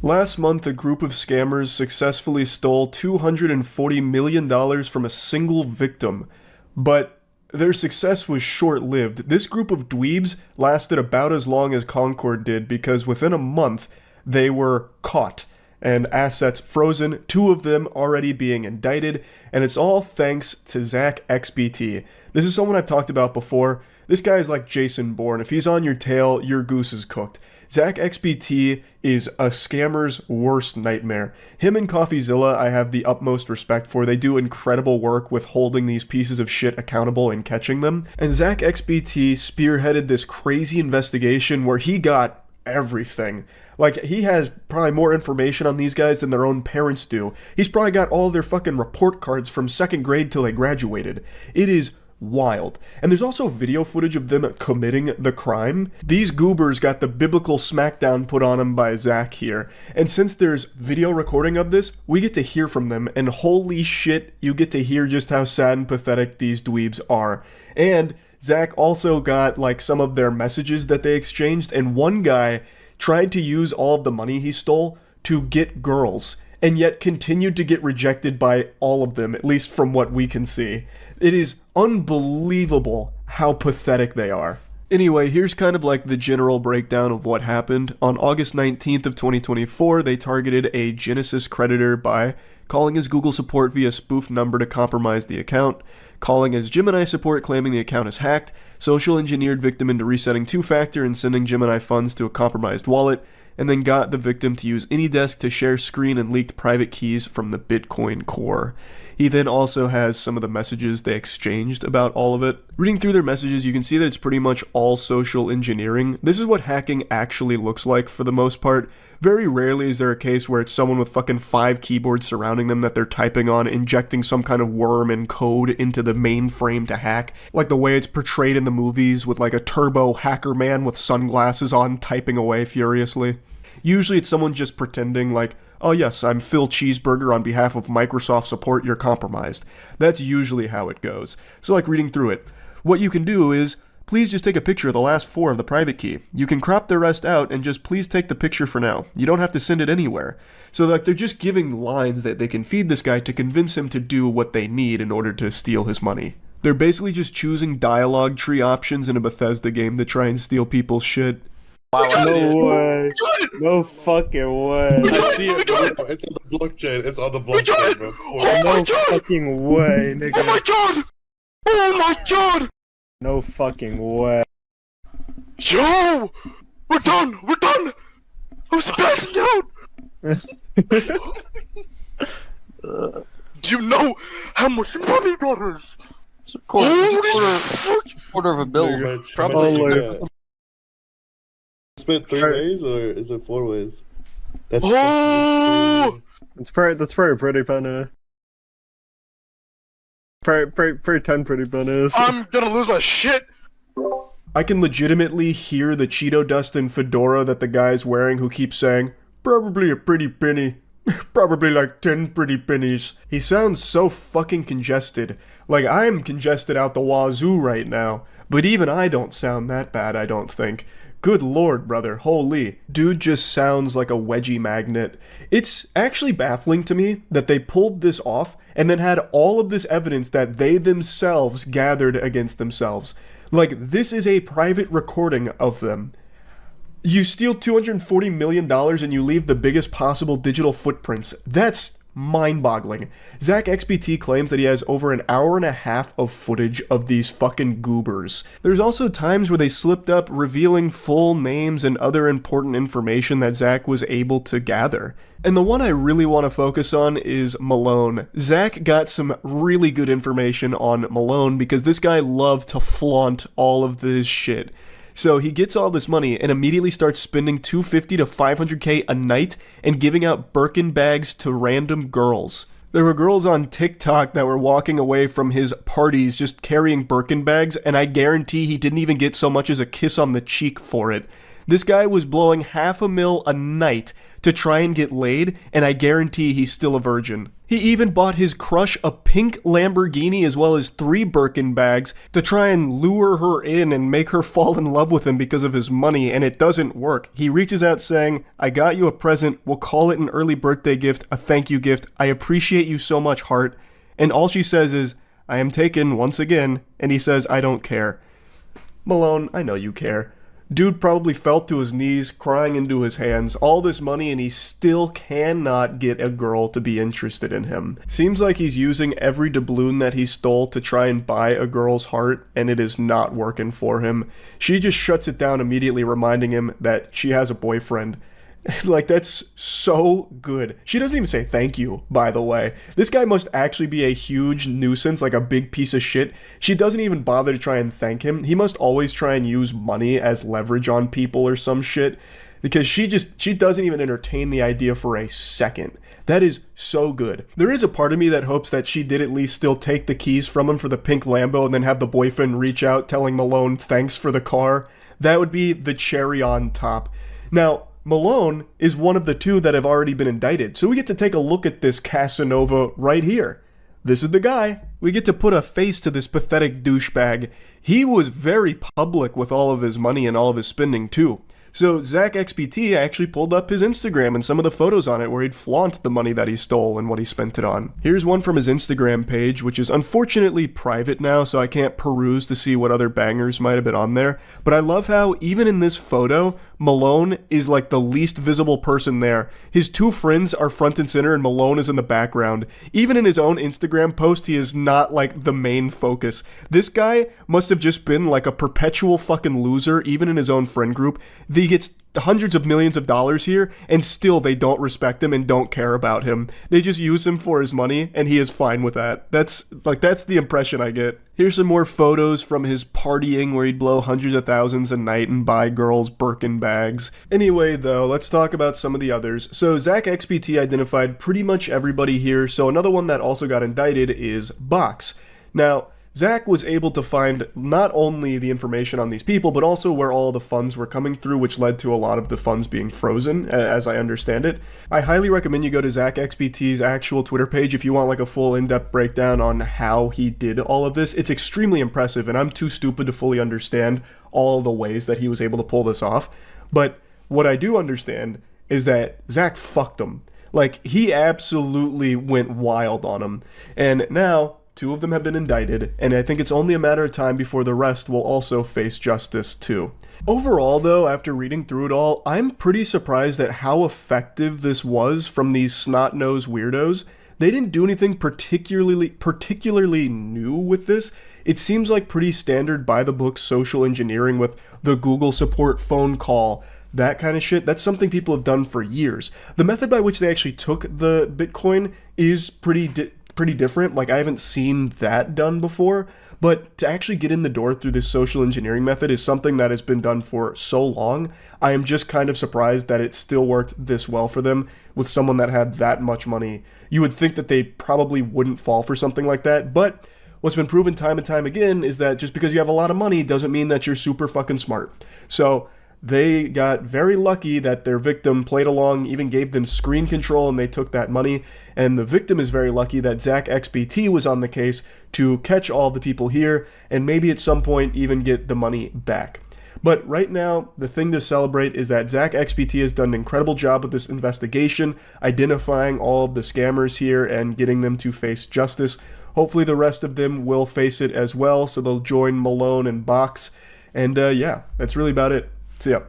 Last month, a group of scammers successfully stole $240 million from a single victim, but their success was short-lived. This group of dweebs lasted about as long as Concord did because within a month, they were caught and assets frozen, 2 of them already being indicted, and it's all thanks to Zach XBT. This is someone I've talked about before. This guy is like Jason Bourne. If he's on your tail, your goose is cooked. Zach XBT is a scammer's worst nightmare. Him and CoffeeZilla I have the utmost respect for. They do incredible work with holding these pieces of shit accountable and catching them. And Zach XBT spearheaded this crazy investigation where he got everything. Like, he has probably more information on these guys than their own parents do. He's probably got all their fucking report cards from 2nd grade till they graduated. It is wild. And there's also video footage of them committing the crime. These goobers got the biblical smackdown put on them by Zach here. And since there's video recording of this, we get to hear from them, and holy shit, you get to hear just how sad and pathetic these dweebs are. And Zach also got like some of their messages that they exchanged, and one guy tried to use all of the money he stole to get girls, and yet continued to get rejected by all of them, at least from what we can see. It is unbelievable how pathetic they are. Anyway, here's kind of like the general breakdown of what happened. On August 19th of 2024, they targeted a Genesis creditor by calling his Google support via spoof number to compromise the account, calling as Gemini support claiming the account is hacked, social engineered victim into resetting 2-factor and sending Gemini funds to a compromised wallet, and then got the victim to use AnyDesk to share screen and leaked private keys from the Bitcoin core. He then also has some of the messages they exchanged about all of it. Reading through their messages, you can see that it's pretty much all social engineering. This is what hacking actually looks like for the most part. Very rarely is there a case where it's someone with fucking 5 keyboards surrounding them that they're typing on, injecting some kind of worm and code into the mainframe to hack, like the way it's portrayed in the movies with like a turbo hacker man with sunglasses on typing away furiously. Usually it's someone just pretending like, oh yes, I'm Phil Cheeseburger on behalf of Microsoft support, you're compromised. That's usually how it goes. So like reading through it, what you can do is, please just take a picture of the last 4 of the private key. You can crop the rest out and just please take the picture for now. You don't have to send it anywhere. So like they're just giving lines that they can feed this guy to convince him to do what they need in order to steal his money. They're basically just choosing dialogue tree options in a Bethesda game to try and steal people's shit. No way. No fucking way. I see it, bro. It's on the blockchain. It's on the blockchain, bro. No fucking way, nigga. Oh my god! Oh my god! No fucking way. Yo! We're done! We're done! I'm spazzing out! Do you know how much money that is? It's a quarter of a bill. Probably. Spent 3 ways or is it 4 ways? That's It's pretty pretty funny. Pretty 10 pretty bunnies. I'm gonna lose my shit! I can legitimately hear the Cheeto dust and fedora that the guy's wearing who keeps saying, probably a pretty penny. Probably like 10 pretty pennies. He sounds so fucking congested. Like I'm congested out the wazoo right now. But even I don't sound that bad, I don't think. Good lord, brother, holy. Dude just sounds like a wedgie magnet. It's actually baffling to me that they pulled this off and then had all of this evidence that they themselves gathered against themselves. Like, this is a private recording of them. You steal $240 million and you leave the biggest possible digital footprints. That's mind-boggling. Zach XBT claims that he has over an hour and a half of footage of these fucking goobers. There's also times where they slipped up revealing full names and other important information that Zach was able to gather. And the one I really want to focus on is Malone. Zach got some really good information on Malone because this guy loved to flaunt all of this shit. So he gets all this money and immediately starts spending $250 to $500K a night and giving out Birkin bags to random girls. There were girls on TikTok that were walking away from his parties just carrying Birkin bags, and I guarantee he didn't even get so much as a kiss on the cheek for it. This guy was blowing $500,000 a night to try and get laid, and I guarantee he's still a virgin. He even bought his crush a pink Lamborghini as well as 3 Birkin bags to try and lure her in and make her fall in love with him because of his money, and it doesn't work. He reaches out saying, "I got you a present, we'll call it an early birthday gift, a thank you gift, I appreciate you so much, heart." And all she says is, "I am taken once again," and he says, "I don't care." Malone, I know you care. Dude probably fell to his knees, crying into his hands, all this money, and he still cannot get a girl to be interested in him. Seems like he's using every doubloon that he stole to try and buy a girl's heart, and it is not working for him. She just shuts it down immediately, reminding him that she has a boyfriend. Like, that's so good. She doesn't even say thank you, by the way. This guy must actually be a huge nuisance, like a big piece of shit. She doesn't even bother to try and thank him. He must always try and use money as leverage on people or some shit, because she doesn't even entertain the idea for a second. That is so good. There is a part of me that hopes that she did at least still take the keys from him for the pink Lambo and then have the boyfriend reach out telling Malone thanks for the car. That would be the cherry on top. Now, Malone is one of the 2 that have already been indicted, so we get to take a look at this Casanova right here. This is the guy. We get to put a face to this pathetic douchebag. He was very public with all of his money and all of his spending too. So Zach XBT actually pulled up his Instagram and some of the photos on it where he'd flaunt the money that he stole and what he spent it on. Here's one from his Instagram page, which is unfortunately private now, so I can't peruse to see what other bangers might have been on there. But I love how even in this photo, Malone is like the least visible person there. His 2 friends are front and center and Malone is in the background. Even in his own Instagram post, he is not like the main focus. This guy must have just been like a perpetual fucking loser, even in hhis own friend group. He gets hundreds of millions of dollars here, and still they don't respect him and don't care about him. They just use him for his money, and he is fine with that. That's the impression I get. Here's some more photos from his partying where he'd blow hundreds of thousands a night and buy girls Birkin bags. Anyway, though, let's talk about some of the others. So Zach XBT identified pretty much everybody here, so another one that also got indicted is Box. Now, Zach was able to find not only the information on these people, but also where all the funds were coming through, which led to a lot of the funds being frozen, as I understand it. I highly recommend you go to Zach XBT's actual Twitter page if you want like a full in-depth breakdown on how he did all of this. It's extremely impressive, and I'm too stupid to fully understand all the ways that he was able to pull this off. But what I do understand is that Zach fucked him. Like, he absolutely went wild on him. And now 2 of them have been indicted, and I think it's only a matter of time before the rest will also face justice too. Overall, though, after reading through it all, I'm pretty surprised at how effective this was from these snot-nosed weirdos. They didn't do anything particularly new with this. It seems like pretty standard by-the-book social engineering with the Google support phone call, that kind of shit. That's something people have done for years. The method by which they actually took the Bitcoin is pretty different. Like, I haven't seen that done before, but to actually get in the door through this social engineering method is something that has been done for so long. I am just kind of surprised that it still worked this well for them with someone that had that much money. You would think that they probably wouldn't fall for something like that, but what's been proven time and time again is that just because you have a lot of money doesn't mean that you're super fucking smart. So they got very lucky that their victim played along, even gave them screen control, and they took that money. And the victim is very lucky that Zach XBT was on the case to catch all the people here and maybe at some point even get the money back. But right now, the thing to celebrate is that Zach XBT has done an incredible job with this investigation, identifying all of the scammers here and getting them to face justice. Hopefully the rest of them will face it as well, so they'll join Malone and Box. And yeah, that's really about it. See ya.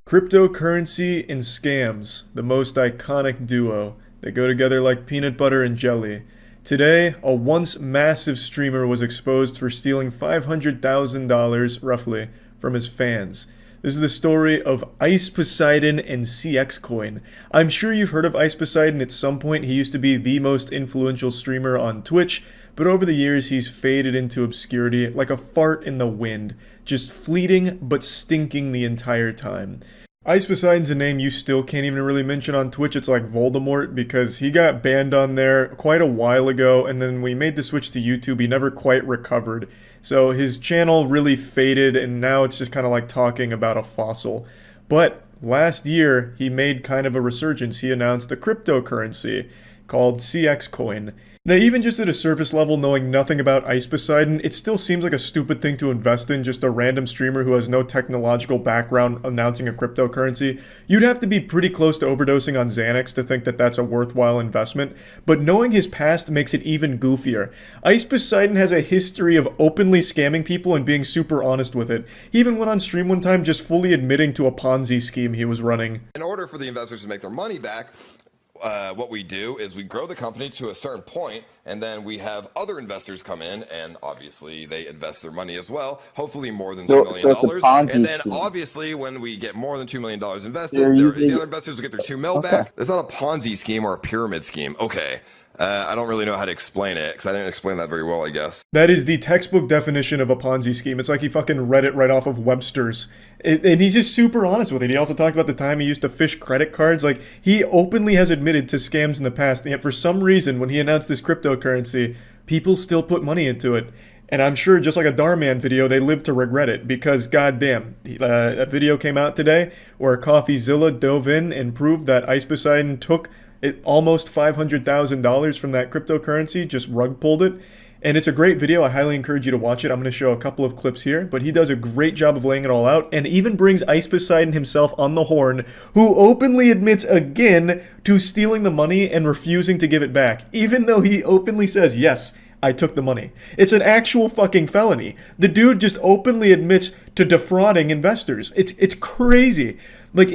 Cryptocurrency and scams, the most iconic duo. They go together like peanut butter and jelly. Today, a once massive streamer was exposed for stealing $500,000, roughly, from his fans. This is the story of Ice Poseidon and CX Coin. I'm sure you've heard of Ice Poseidon at some point. He used to be the most influential streamer on Twitch, but over the years he's faded into obscurity like a fart in the wind, just fleeting but stinking the entire time. Ice Poseidon's a name you still can't even really mention on Twitch. It's like Voldemort, because he got banned on there quite a while ago, and then when he made the switch to YouTube, he never quite recovered. So his channel really faded, and now it's just kind of like talking about a fossil. But last year, he made kind of a resurgence. He announced a cryptocurrency called CX Coin. Now, even just at a surface level, knowing nothing about Ice Poseidon, it still seems like a stupid thing to invest in, just a random streamer who has no technological background announcing a cryptocurrency. You'd have to be pretty close to overdosing on Xanax to think that that's a worthwhile investment, but knowing his past makes it even goofier. Ice Poseidon has a history of openly scamming people and being super honest with it. He even went on stream one time just fully admitting to a Ponzi scheme he was running. In order for the investors to make their money back, what we do is we grow the company to a certain point, and then we have other investors come in, and obviously they invest their money as well, hopefully more than $2 million. And then obviously when we get more than $2 million invested, the other investors will get their $2 million back. It's not a Ponzi scheme or a pyramid scheme. Okay. I don't really know how to explain it, because I didn't explain that very well, I guess. That is the textbook definition of a Ponzi scheme. It's like he fucking read it right off of Webster's. And he's just super honest with it. He also talked about the time he used to fish credit cards. Like, he openly has admitted to scams in the past, and yet for some reason, when he announced this cryptocurrency, people still put money into it. And I'm sure, just like a Darman video, they live to regret it, because goddamn, a video came out today where CoffeeZilla dove in and proved that Ice Poseidon took almost $500,000 from that cryptocurrency, just rug pulled it. And it's a great video. I highly encourage you to watch it. I'm going to show a couple of clips here, but he does a great job of laying it all out, and even brings Ice Poseidon himself on the horn, who openly admits again to stealing the money and refusing to give it back, even though he openly says, yes, I took the money. It's an actual fucking felony. The dude just openly admits to defrauding investors. It's crazy. Like,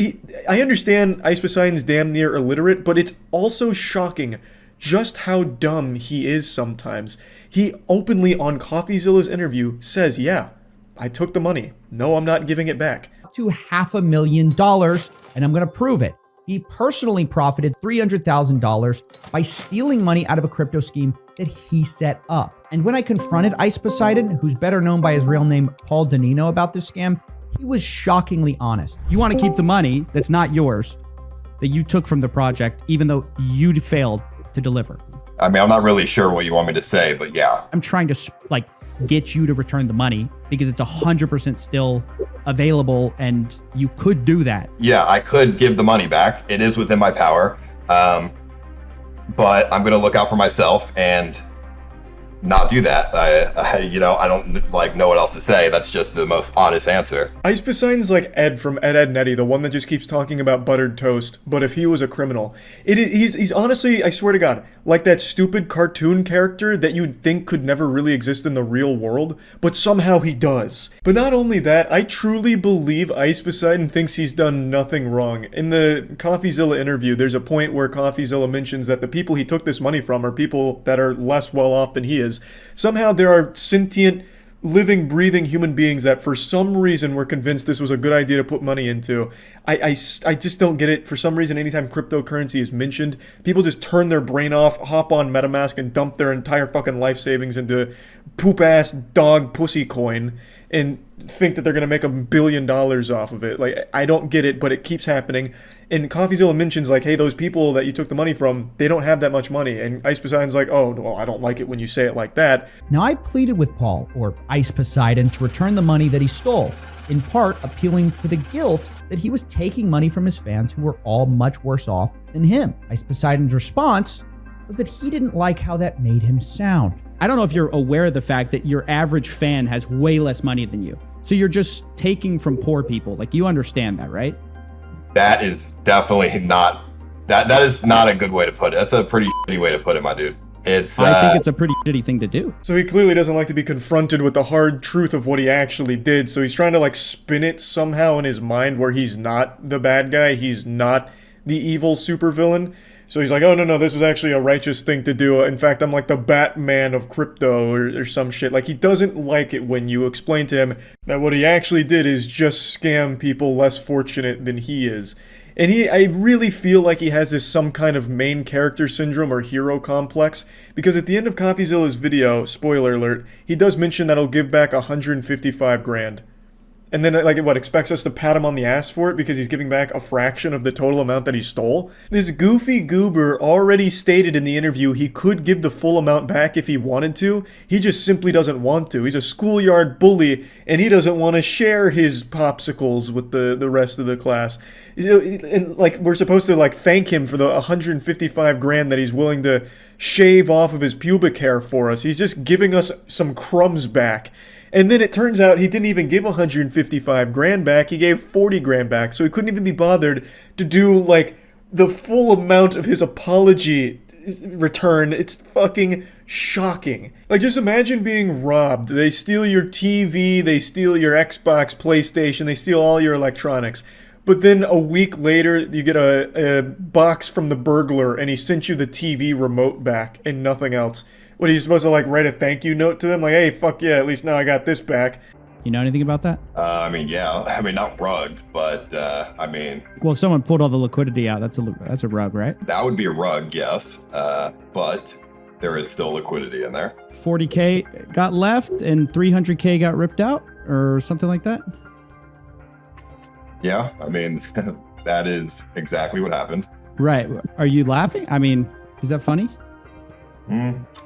I understand Ice Poseidon's damn near illiterate, but it's also shocking just how dumb he is sometimes. He openly, on CoffeeZilla's interview, says, yeah, I took the money. No, I'm not giving it back. To $500,000, and I'm going to prove it. He personally profited $300,000 by stealing money out of a crypto scheme that he set up. And when I confronted Ice Poseidon, who's better known by his real name, Paul Danino, about this scam, he was shockingly honest. You want to keep the money that's not yours, that you took from the project, even though you failed to deliver. I mean, I'm not really sure what you want me to say, but yeah. I'm trying to like get you to return the money because it's 100% still available and you could do that. Yeah, I could give the money back. It is within my power. But I'm going to look out for myself and not do that. I don't like know what else to say. That's just the most honest answer. Ice Poseidon's like Ed from Ed, Edd n Eddy, the one that just keeps talking about buttered toast, but if he was a criminal. He's honestly, I swear to God, like that stupid cartoon character that you'd think could never really exist in the real world, but somehow he does. But not only that, I truly believe Ice Poseidon thinks he's done nothing wrong. In the CoffeeZilla interview, there's a point where CoffeeZilla mentions that the people he took this money from are people that are less well off than he is. Somehow there are sentient, living, breathing human beings that for some reason were convinced this was a good idea to put money into. I just don't get it. For some reason, anytime cryptocurrency is mentioned, people just turn their brain off, hop on MetaMask, and dump their entire fucking life savings into poop-ass dog pussy coin and think that they're going to make $1 billion off of it. Like, I don't get it, but it keeps happening. And CoffeeZilla mentions, like, hey, those people that you took the money from, they don't have that much money. And Ice Poseidon's like, oh, well, I don't like it when you say it like that. Now, I pleaded with Paul, or Ice Poseidon, to return the money that he stole, in part appealing to the guilt that he was taking money from his fans who were all much worse off than him. Ice Poseidon's response was that he didn't like how that made him sound. I don't know if you're aware of the fact that your average fan has way less money than you. So you're just taking from poor people. Like, you understand that, right? That is definitely not, that is not a good way to put it. That's a pretty shitty way to put it, my dude. I think it's a pretty shitty thing to do. So he clearly doesn't like to be confronted with the hard truth of what he actually did. So he's trying to like spin it somehow in his mind where he's not the bad guy. He's not the evil supervillain. So he's like, oh, no, this was actually a righteous thing to do. In fact, I'm like the Batman of crypto or some shit. Like, he doesn't like it when you explain to him that what he actually did is just scam people less fortunate than he is. And I really feel like he has some kind of main character syndrome or hero complex, because at the end of CoffeeZilla's video, spoiler alert, he does mention that he'll give back 155 grand. And then, like, what, expects us to pat him on the ass for it because he's giving back a fraction of the total amount that he stole? This goofy goober already stated in the interview he could give the full amount back if he wanted to. He just simply doesn't want to. He's a schoolyard bully, and he doesn't want to share his popsicles with the rest of the class. And, like, we're supposed to, like, thank him for the 155 grand that he's willing to shave off of his pubic hair for us. He's just giving us some crumbs back. And then it turns out he didn't even give 155 grand back, he gave 40 grand back, so he couldn't even be bothered to do, like, the full amount of his apology return. It's fucking shocking. Like, just imagine being robbed. They steal your TV, they steal your Xbox, PlayStation, they steal all your electronics. But then a week later, you get a box from the burglar, and he sent you the TV remote back, and nothing else. What, are you supposed to, like, write a thank you note to them? Like, hey, fuck yeah, at least now I got this back. You know anything about that? I mean, yeah. I mean, not rugged, but, I mean... Well, someone pulled all the liquidity out. That's a rug, right? That would be a rug, yes. But there is still liquidity in there. 40K got left and 300K got ripped out? Or something like that? Yeah, I mean, that is exactly what happened. Right. Are you laughing? I mean, is that funny?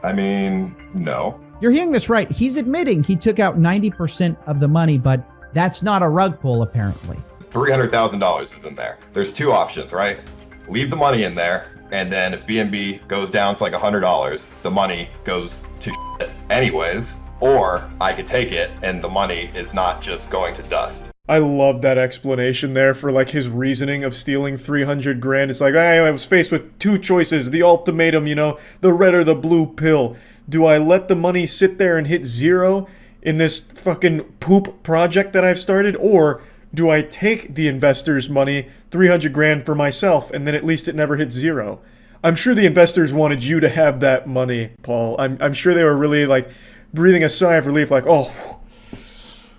I mean, no. You're hearing this right. He's admitting he took out 90% of the money, but that's not a rug pull, apparently. $300,000 is in there. There's two options, right? Leave the money in there, and then if BNB goes down to like $100, the money goes to shit anyways, or I could take it and the money is not just going to dust. I love that explanation there for, like, his reasoning of stealing 300 grand. It's like, I was faced with two choices, the ultimatum, you know, the red or the blue pill. Do I let the money sit there and hit zero in this fucking poop project that I've started? Or do I take the investors' money, 300 grand for myself, and then at least it never hits zero? I'm sure the investors wanted you to have that money, Paul. I'm sure they were really, like, breathing a sigh of relief, like, oh,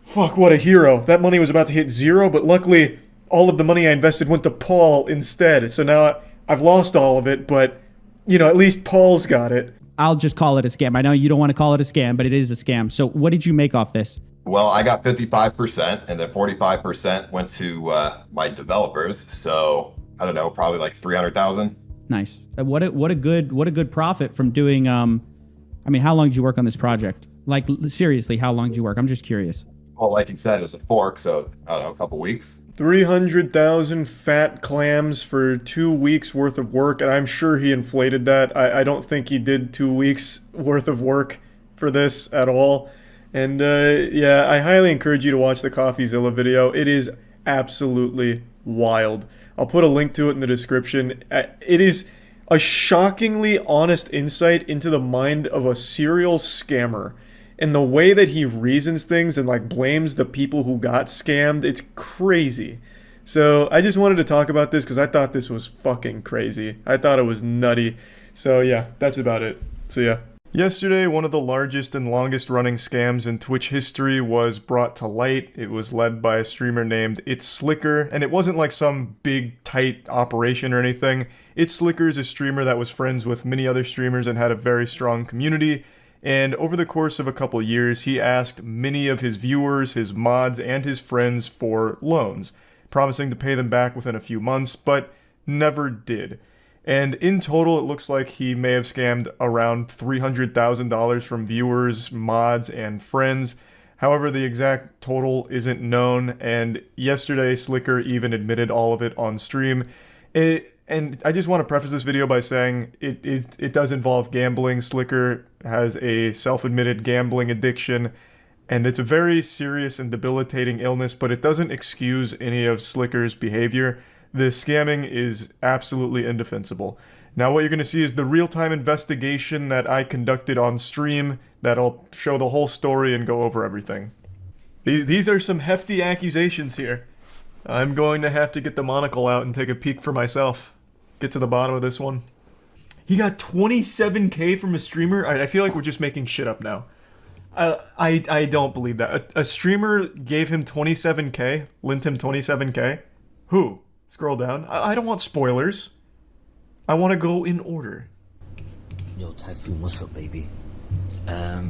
fuck, what a hero. That money was about to hit zero, but luckily all of the money I invested went to Paul instead. So now I've lost all of it, but, you know, at least Paul's got it. I'll just call it a scam. I know you don't want to call it a scam, but it is a scam. So what did you make off this? Well, I got 55%, and then 45% went to my developers. So I don't know, probably like 300,000. Nice. What a good profit from doing. I mean, how long did you work on this project? Like, seriously, how long did you work? I'm just curious. Well, like you said, it was a fork, so I don't know, a couple weeks. 300,000 fat clams for 2 weeks worth of work, and I'm sure he inflated that. I don't think he did 2 weeks worth of work for this at all. And yeah, I highly encourage you to watch the CoffeeZilla video. It is absolutely wild. I'll put a link to it in the description. It is a shockingly honest insight into the mind of a serial scammer. And the way that he reasons things and, like, blames the people who got scammed, it's crazy. So I just wanted to talk about this because I thought this was fucking crazy. I thought it was nutty. So yeah, that's about it. So yeah. Yesterday, one of the largest and longest running scams in Twitch history was brought to light. It was led by a streamer named It's Slicker, and it wasn't like some big, tight operation or anything. It's Slicker is a streamer that was friends with many other streamers and had a very strong community. And over the course of a couple years, he asked many of his viewers, his mods, and his friends for loans, promising to pay them back within a few months, but never did. And in total, it looks like he may have scammed around $300,000 from viewers, mods, and friends. However, the exact total isn't known, and yesterday, Slicker even admitted all of it on stream. And I just want to preface this video by saying it does involve gambling. Slicker has a self-admitted gambling addiction, and it's a very serious and debilitating illness, but it doesn't excuse any of Slicker's behavior. The scamming is absolutely indefensible. Now what you're going to see is the real-time investigation that I conducted on stream that'll show the whole story and go over everything. These are some hefty accusations here. I'm going to have to get the monocle out and take a peek for myself. Get to the bottom of this one. He got 27K from a streamer? I feel like we're just making shit up now. I don't believe that. A streamer gave him 27K? Lent him 27K? Who? Scroll down. I don't want spoilers. I want to go in order. Yo, Typhoon, what's up, baby? I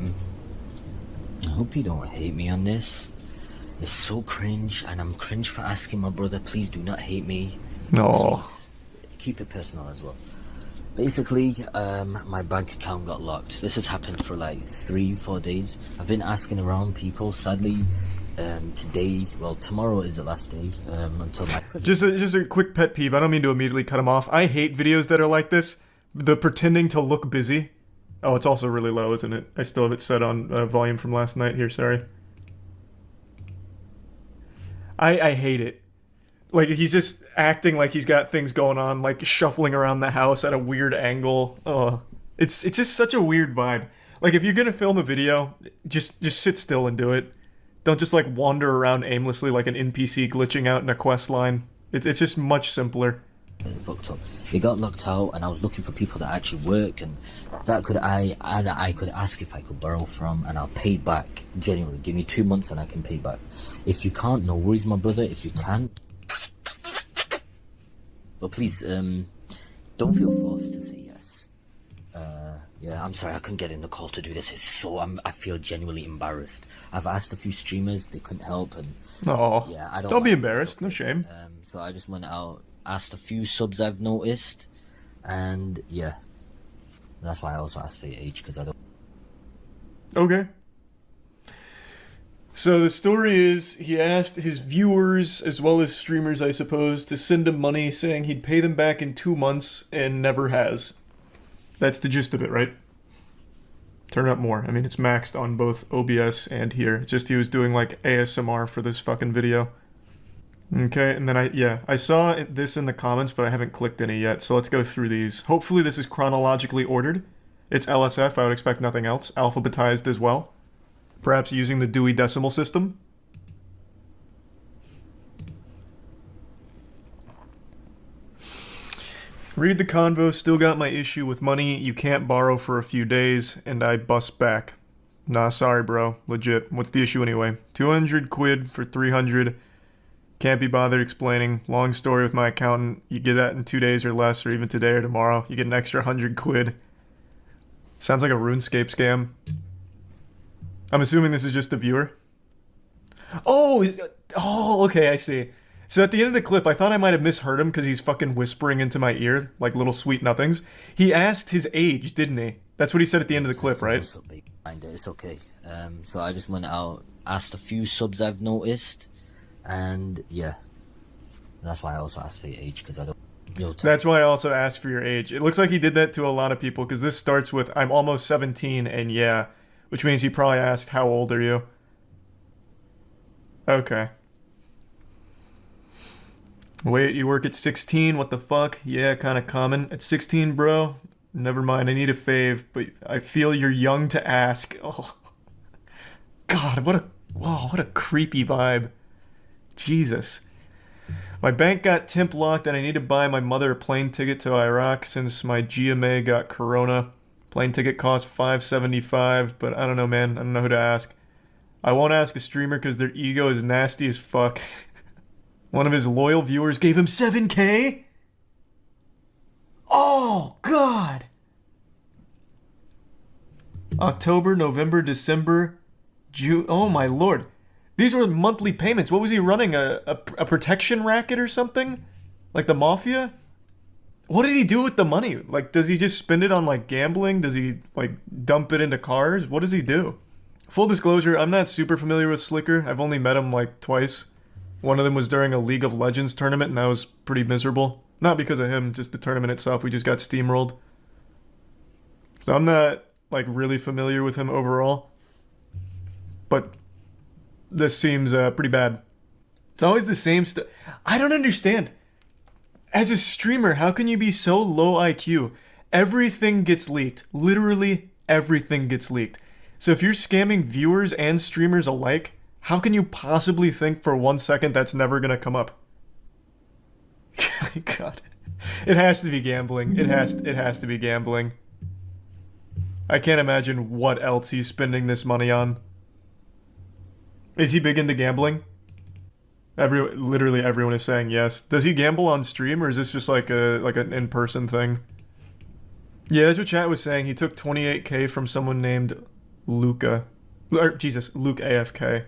hope you don't hate me on this. It's so cringe, and I'm cringe for asking my brother, please do not hate me. No. Please keep it personal as well. Basically, my bank account got locked. This has happened for like 3-4 days. I've been asking around people. Sadly, today, well, tomorrow is the last day until my... Just a quick pet peeve. I don't mean to immediately cut him off. I hate videos that are like this. The pretending to look busy. Oh, it's also really low, isn't it? I still have it set on volume from last night here, sorry. I hate it. Like, he's just acting like he's got things going on, like shuffling around the house at a weird angle. Oh, it's just such a weird vibe. Like, if you're gonna film a video, just sit still and do it. Don't just, like, wander around aimlessly like an NPC glitching out in a quest line. It's just much simpler. Fucked up. It got locked out, and I was looking for people that actually work, and that I could ask if I could borrow from, and I'll pay back. Genuinely, give me 2 months and I can pay back. If you can't, no worries, my brother. If you can, but please, don't feel forced to say yes. Yeah, I'm sorry I couldn't get in the call to do this. It's so I feel genuinely embarrassed. I've asked a few streamers, they couldn't help, and oh, yeah, don't be embarrassed. No shame. So I just went out, asked a few subs I've noticed, and yeah, that's why I also asked for your age, because I don't. Okay. So the story is, he asked his viewers, as well as streamers I suppose, to send him money saying he'd pay them back in 2 months, and never has. That's the gist of it, right? Turn up more. I mean, it's maxed on both OBS and here. It's just he was doing like ASMR for this fucking video. Okay, and then I saw this in the comments, but I haven't clicked any yet, so let's go through these. Hopefully this is chronologically ordered. It's LSF, I would expect nothing else. Alphabetized as well. Perhaps using the Dewey Decimal System. Read the convo, still got my issue with money. You can't borrow for a few days, and I bust back. Nah, sorry bro, legit. What's the issue anyway? 200 quid for 300. Can't be bothered explaining. Long story with my accountant. You get that in 2 days or less, or even today or tomorrow. You get an extra 100 quid. Sounds like a RuneScape scam. I'm assuming this is just a viewer. Oh, okay, I see. So at the end of the clip, I thought I might have misheard him because he's fucking whispering into my ear, like little sweet nothings. He asked his age, didn't he? That's what he said at the end of the clip, right? It's okay. So I just went out, asked a few subs I've noticed, and yeah, that's why I also asked for your age, because I don't. That's why I also asked for your age. It looks like he did that to a lot of people, because this starts with, I'm almost 17, and yeah, which means he probably asked, how old are you? Okay. Wait, you work at 16? What the fuck? Yeah, kind of common. At 16, bro? Never mind, I need a fave, but I feel you're young to ask. Oh. God, what a creepy vibe. Jesus. My bank got temp locked and I need to buy my mother a plane ticket to Iraq since my GMA got corona. Plane ticket cost $575, but I don't know, man. I don't know who to ask. I won't ask a streamer because their ego is nasty as fuck. One of his loyal viewers gave him 7K? Oh, God. October, November, December, June. Oh, my lord. These were monthly payments. What was he running? A protection racket or something? Like the mafia? What did he do with the money? Like, does he just spend it on, like, gambling? Does he, like, dump it into cars? What does he do? Full disclosure, I'm not super familiar with Slicker. I've only met him, like, twice. One of them was during a League of Legends tournament, and that was pretty miserable. Not because of him, just the tournament itself. We just got steamrolled. So I'm not, like, really familiar with him overall. But this seems pretty bad. It's always the same stuff. I don't understand. As a streamer, how can you be so low IQ? Everything gets leaked. Literally everything gets leaked. So if you're scamming viewers and streamers alike, how can you possibly think for 1 second that's never gonna come up? God. It has to be gambling. It has to be gambling. I can't imagine what else he's spending this money on. Is he big into gambling? Literally everyone is saying yes. Does he gamble on stream, or is this just like an in-person thing? Yeah, that's what chat was saying. He took 28K from someone named Luca. Or, Jesus, Luke AFK.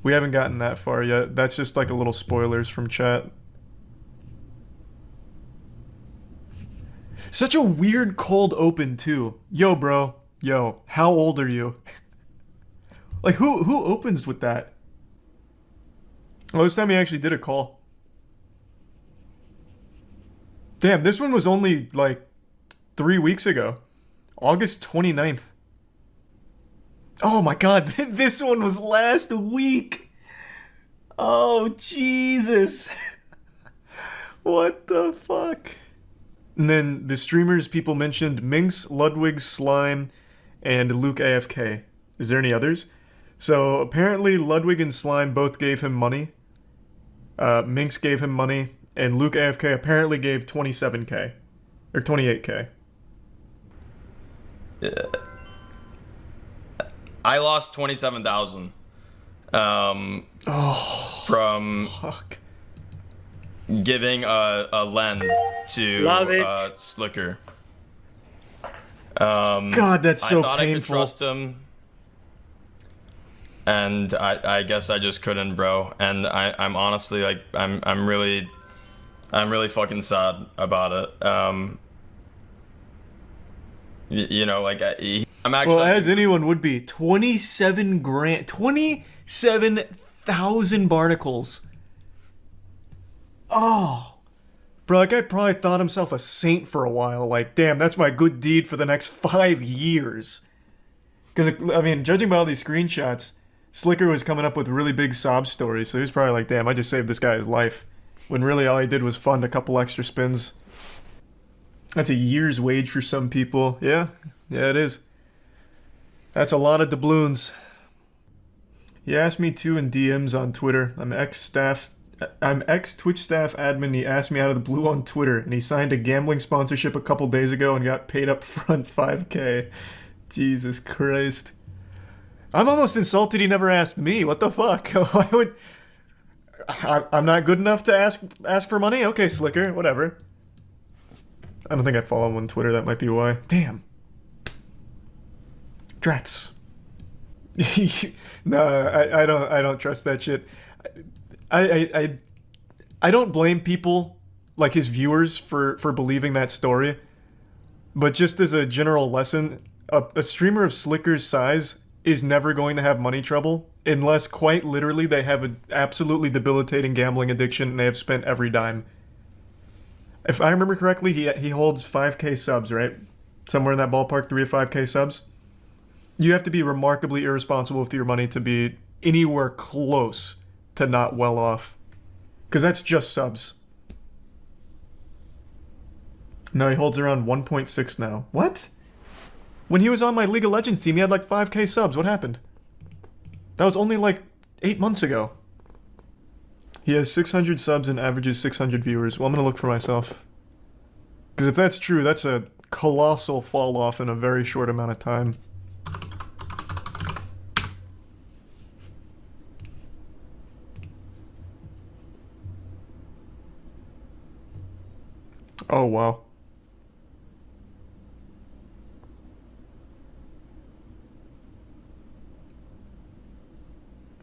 We haven't gotten that far yet. That's just like a little spoilers from chat. Such a weird cold open too. Yo, bro. Yo, how old are you? Like, who opens with that? Well, this time he actually did a call. Damn, this one was only like 3 weeks ago. August 29th. Oh my god, this one was last week. Oh, Jesus. What the fuck? And then the streamers people mentioned Minx, Ludwig, Slime, and Luke AFK. Is there any others? So apparently Ludwig and Slime both gave him money. Minx gave him money, and Luke AFK apparently gave 27K. Or 28K. Yeah. I lost 27,000. From fuck. Giving a lend to Slicker. God, that's so I thought painful. I could trust him, and I guess I just couldn't, bro. And I'm honestly like I'm really fucking sad about it. You know, like I'm actually. Well, as anyone would be, 27 grand, 27,000 barnacles. Oh, bro, that guy probably thought himself a saint for a while. Like, damn, that's my good deed for the next 5 years. Because, I mean, judging by all these screenshots, Slicker was coming up with really big sob stories, so he was probably like, damn, I just saved this guy's life. When really all he did was fund a couple extra spins. That's a year's wage for some people. Yeah, it is. That's a lot of doubloons. He asked me to in DMs on Twitter. I'm ex-Twitch staff admin. He asked me out of the blue on Twitter, and he signed a gambling sponsorship a couple days ago and got paid up front 5K. Jesus Christ. I'm almost insulted he never asked me. What the fuck? Why would... I'm not good enough to ask for money? Okay, Slicker, whatever. I don't think I follow him on Twitter, that might be why. Damn. Drats. No, I don't trust that shit. I don't blame people, like his viewers, for believing that story. But just as a general lesson, a streamer of Slicker's size is never going to have money trouble unless quite literally they have an absolutely debilitating gambling addiction and they have spent every dime. If I remember correctly, he holds 5K subs, right? Somewhere in that ballpark, 3 to 5K subs. You have to be remarkably irresponsible with your money to be anywhere close to not well off. Because that's just subs. No, he holds around 1.6 now. What? When he was on my League of Legends team, he had like 5K subs. What happened? That was only like 8 months ago. He has 600 subs and averages 600 viewers. Well, I'm going to look for myself. Because if that's true, that's a colossal fall off in a very short amount of time. Oh, wow.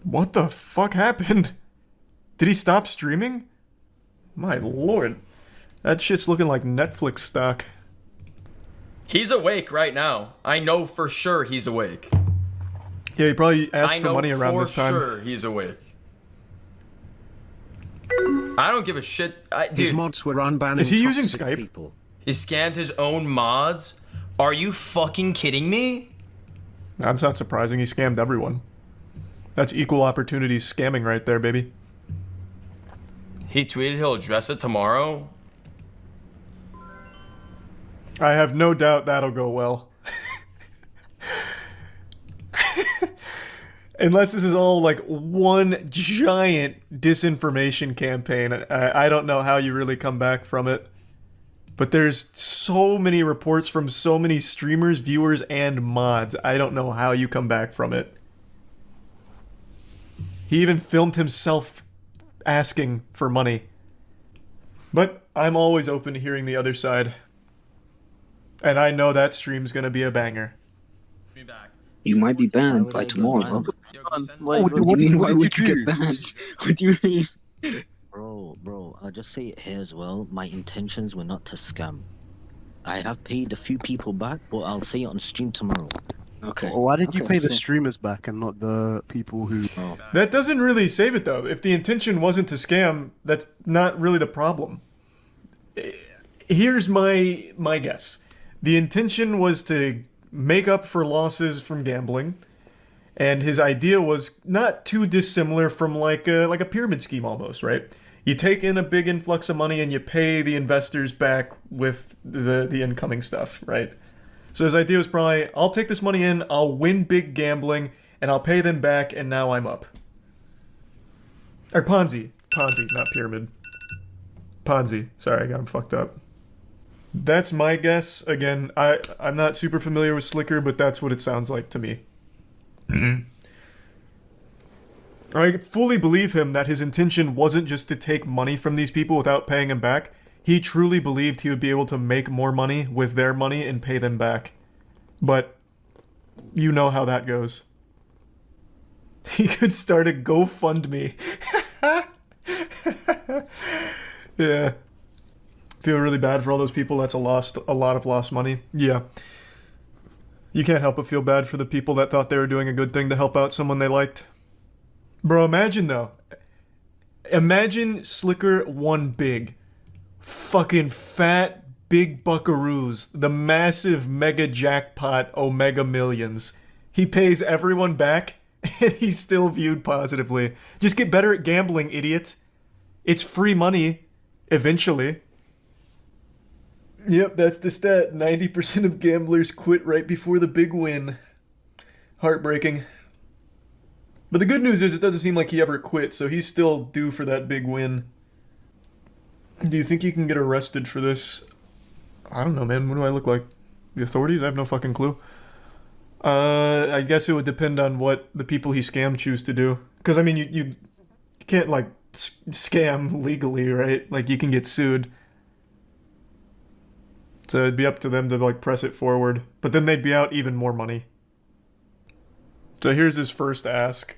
What the fuck happened? Did he stop streaming? My lord. That shit's looking like Netflix stock. He's awake right now. I know for sure he's awake. Yeah, he probably asked for money around this time. I know for sure he's awake. I don't give a shit. Dude, his mods were unbanning. Is he using Skype? People. He scammed his own mods? Are you fucking kidding me? That's not surprising. He scammed everyone. That's equal opportunity scamming right there, baby. He tweeted he'll address it tomorrow. I have no doubt that'll go well. Unless this is all like one giant disinformation campaign, I don't know how you really come back from it. But there's so many reports from so many streamers, viewers, and mods. I don't know how you come back from it. He even filmed himself asking for money. But I'm always open to hearing the other side. And I know that stream's gonna be a banger. You might be banned by tomorrow. What do you mean? Why would you get banned? What do you mean? Bro, I'll just say it here as well. My intentions were not to scam. I have paid a few people back, but I'll say it on stream tomorrow. Okay. Well, why did you pay the streamers back and not the people who... That doesn't really save it, though. If the intention wasn't to scam, that's not really the problem. Here's my guess. The intention was to make up for losses from gambling, and his idea was not too dissimilar from like a pyramid scheme almost, right? You take in a big influx of money and you pay the investors back with the incoming stuff, right? So his idea was probably, I'll take this money in, I'll win big gambling, and I'll pay them back, and now I'm up. Or Ponzi, not pyramid. Ponzi. Sorry, I got him fucked up. That's my guess. Again, I'm not super familiar with Slicker, but that's what it sounds like to me. I fully believe him that his intention wasn't just to take money from these people without paying them back. He truly believed he would be able to make more money with their money and pay them back. But you know how that goes. He could start a GoFundMe. Yeah. Feel really bad for all those people that's a lot of lost money. Yeah. You can't help but feel bad for the people that thought they were doing a good thing to help out someone they liked. Bro, imagine though. Imagine Slicker won big. Fucking fat big buckaroos. The massive mega jackpot Omega Millions. He pays everyone back and he's still viewed positively. Just get better at gambling, idiot. It's free money. Eventually. Yep, that's the stat. 90% of gamblers quit right before the big win. Heartbreaking. But the good news is it doesn't seem like he ever quit, so he's still due for that big win. Do you think he can get arrested for this? I don't know, man. What do I look like? The authorities? I have no fucking clue. I guess it would depend on what the people he scammed choose to do. Because, I mean, you can't, like, scam legally, right? Like, you can get sued. So it'd be up to them to, like, press it forward. But then they'd be out even more money. So here's his first ask.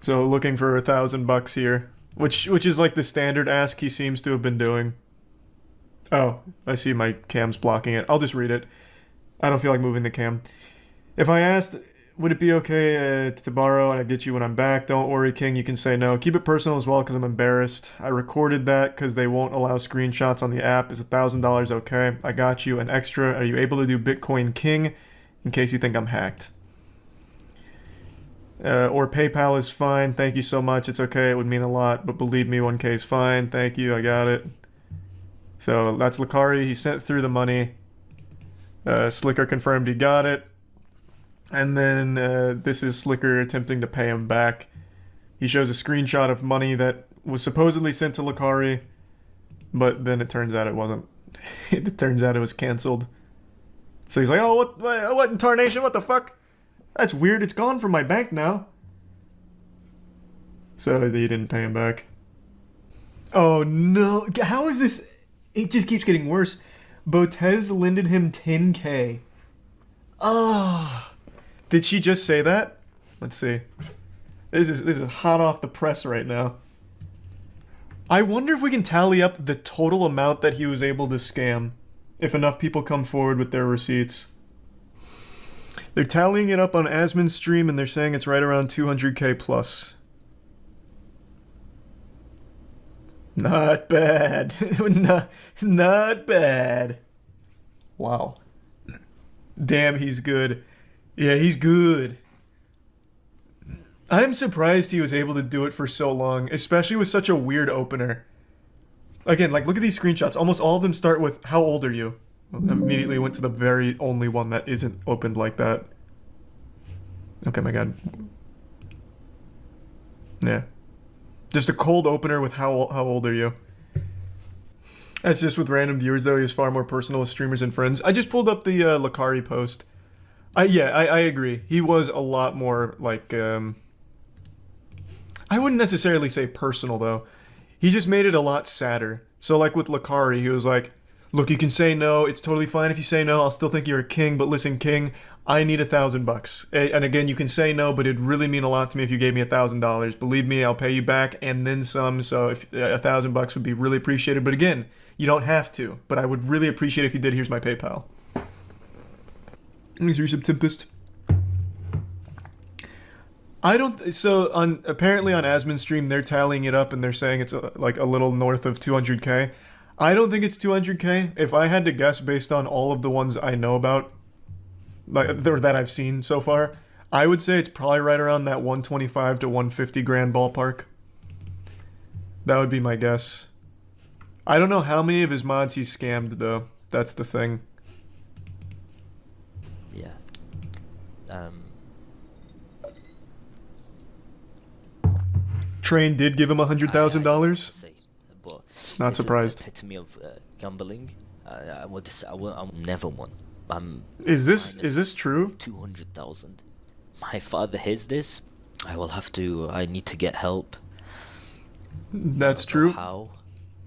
So looking for $1,000 here. Which is like the standard ask he seems to have been doing. Oh, I see my cam's blocking it. I'll just read it. I don't feel like moving the cam. If I asked, would it be okay to borrow and I get you when I'm back? Don't worry, King, you can say no. Keep it personal as well because I'm embarrassed. I recorded that because they won't allow screenshots on the app. Is $1,000 okay? I got you. An extra. Are you able to do Bitcoin King in case you think I'm hacked? Or PayPal is fine. Thank you so much. It's okay. It would mean a lot. But believe me, 1K is fine. Thank you. I got it. So that's Lakari. He sent through the money. Slicker confirmed he got it. And then this is Slicker attempting to pay him back. He shows a screenshot of money that was supposedly sent to Lakari. But then it turns out it wasn't. It turns out it was canceled. So he's like, oh, what in tarnation? What the fuck? That's weird. It's gone from my bank now. So they didn't pay him back. Oh no. How is this? It just keeps getting worse. Botez lended him 10K. Ah. Did she just say that? Let's see. This is hot off the press right now. I wonder if we can tally up the total amount that he was able to scam. If enough people come forward with their receipts. They're tallying it up on Asmon's stream and they're saying it's right around 200K plus. Not bad. not bad. Wow. Damn, he's good. Yeah, he's good. I'm surprised he was able to do it for so long, especially with such a weird opener. Again, like, look at these screenshots. Almost all of them start with, how old are you? Immediately went to the very only one that isn't opened like that. Okay, my god. Yeah. Just a cold opener with how old are you? That's just with random viewers, though. He was far more personal with streamers and friends. I just pulled up the Lakari post. I agree. He was a lot more, like, I wouldn't necessarily say personal, though. He just made it a lot sadder. So, like, with Lakari, he was like, look, you can say no. It's totally fine if you say no. I'll still think you're a king. But listen, king, I need $1,000. And again, you can say no, but it'd really mean a lot to me if you gave me $1,000. Believe me, I'll pay you back and then some. So if $1,000 would be really appreciated. But again, you don't have to. But I would really appreciate it if you did. Here's my PayPal. Here's some Tempest. I don't. So apparently on Asmon's stream, they're tallying it up and they're saying it's like a little north of 200K. I don't think it's 200K. If I had to guess based on all of the ones I know about, like or that I've seen so far, I would say it's probably right around that 125 to 150 grand ballpark. That would be my guess. I don't know how many of his mods he scammed though. That's the thing. Yeah. Train did give him $100,000. Not surprised. This is the epitome of gambling. I would never won. Is this true? 200,000. My father hears this. I need to get help. That's true. How?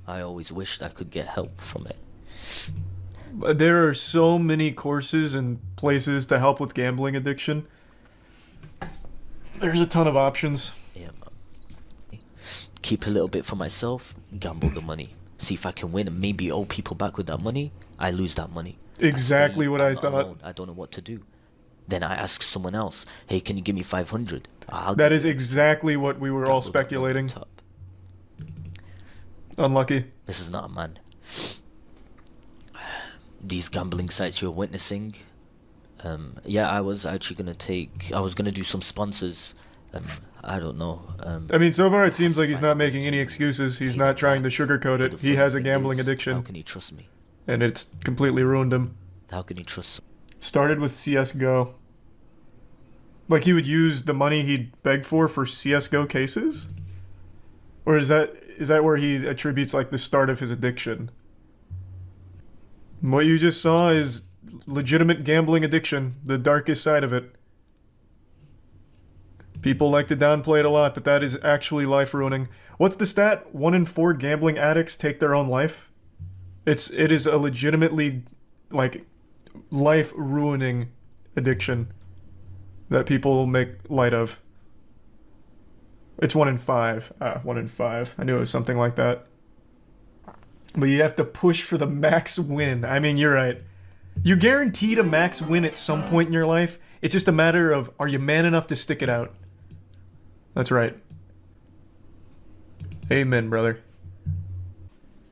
I always wished I could get help from it. There are so many courses and places to help with gambling addiction. There's a ton of options. Yeah, man. Keep a little bit for myself, gamble the money. See if I can win and maybe owe people back with that money. I lose that money. Exactly what I thought. Alone. I don't know what to do. Then I ask someone else, hey, can you give me 500? That is exactly what we were all speculating. Unlucky. This is not a man. These gambling sites you're witnessing, yeah, I was actually gonna do some sponsors. I don't know. I mean, so far it seems like he's not making any excuses. He's not trying to sugarcoat it. He has a gambling addiction. How can he trust me? And it's completely ruined him. How can he trust? Started with CSGO. Like he would use the money he'd beg for CSGO cases? Or is that where he attributes like the start of his addiction? What you just saw is legitimate gambling addiction, the darkest side of it. People like to downplay it a lot, but that is actually life ruining. What's the stat? 1 in 4 gambling addicts take their own life? It is a legitimately like life ruining addiction that people make light of. It's 1 in 5. 1 in 5. I knew it was something like that. But you have to push for the max win. I mean, you're right. You're guaranteed a max win at some point in your life. It's just a matter of, are you man enough to stick it out? That's right. Amen, brother.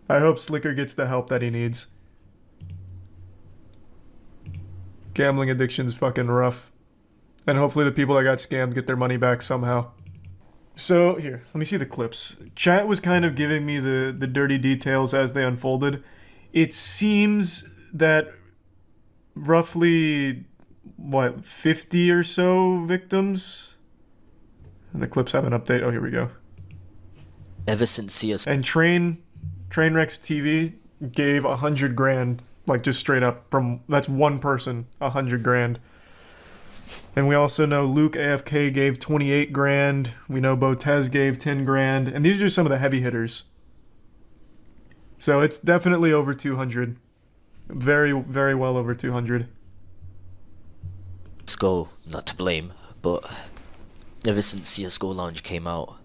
I hope Slicker gets the help that he needs. Gambling addiction's fucking rough. And hopefully the people that got scammed get their money back somehow. So, here, let me see the clips. Chat was kind of giving me the dirty details as they unfolded. It seems that roughly, 50 or so victims? And the clips have an update. Oh, here we go. Ever since CS... And Trainwreck's TV gave 100 grand, like just straight up from... That's one person, 100 grand. And we also know Luke AFK gave 28 grand. We know Botez gave 10 grand. And these are just some of the heavy hitters. So it's definitely over 200. Very, very well over 200. CSGO, not to blame, but ever since CSGO Lounge came out,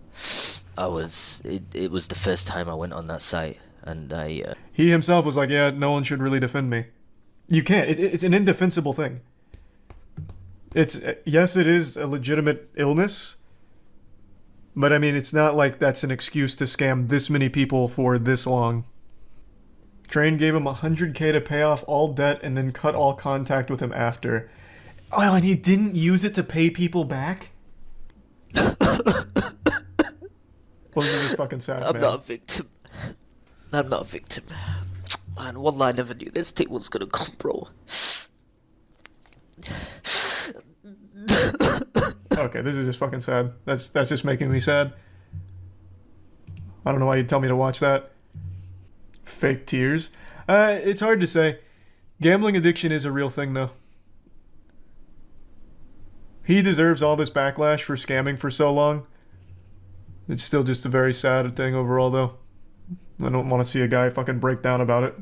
it was the first time I went on that site. And he himself was like, yeah, no one should really defend me. You can't. It's an indefensible thing. Yes, it is a legitimate illness, but I mean, it's not like that's an excuse to scam this many people for this long. Train gave him 100K to pay off all debt and then cut all contact with him after. Oh, and he didn't use it to pay people back? Well, this is fucking sad, I'm man. not a victim. I'm not a victim. Man, wallah, I never knew this thing was gonna come, bro. Okay, this is just fucking sad. That's just making me sad. I don't know why you'd tell me to watch that. Fake tears. It's hard to say. Gambling addiction is a real thing, though. He deserves all this backlash for scamming for so long. It's still just a very sad thing overall, though. I don't want to see a guy fucking break down about it.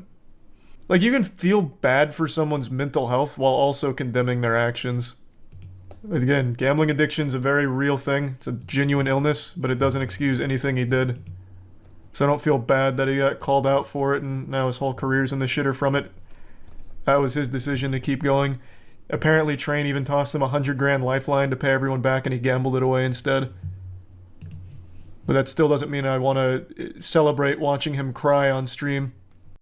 Like, you can feel bad for someone's mental health while also condemning their actions. Again, gambling addiction's a very real thing. It's a genuine illness, but it doesn't excuse anything he did. So I don't feel bad that he got called out for it and now his whole career's in the shitter from it. That was his decision to keep going. Apparently Train even tossed him $100,000 lifeline to pay everyone back and he gambled it away instead. But that still doesn't mean I want to celebrate watching him cry on stream.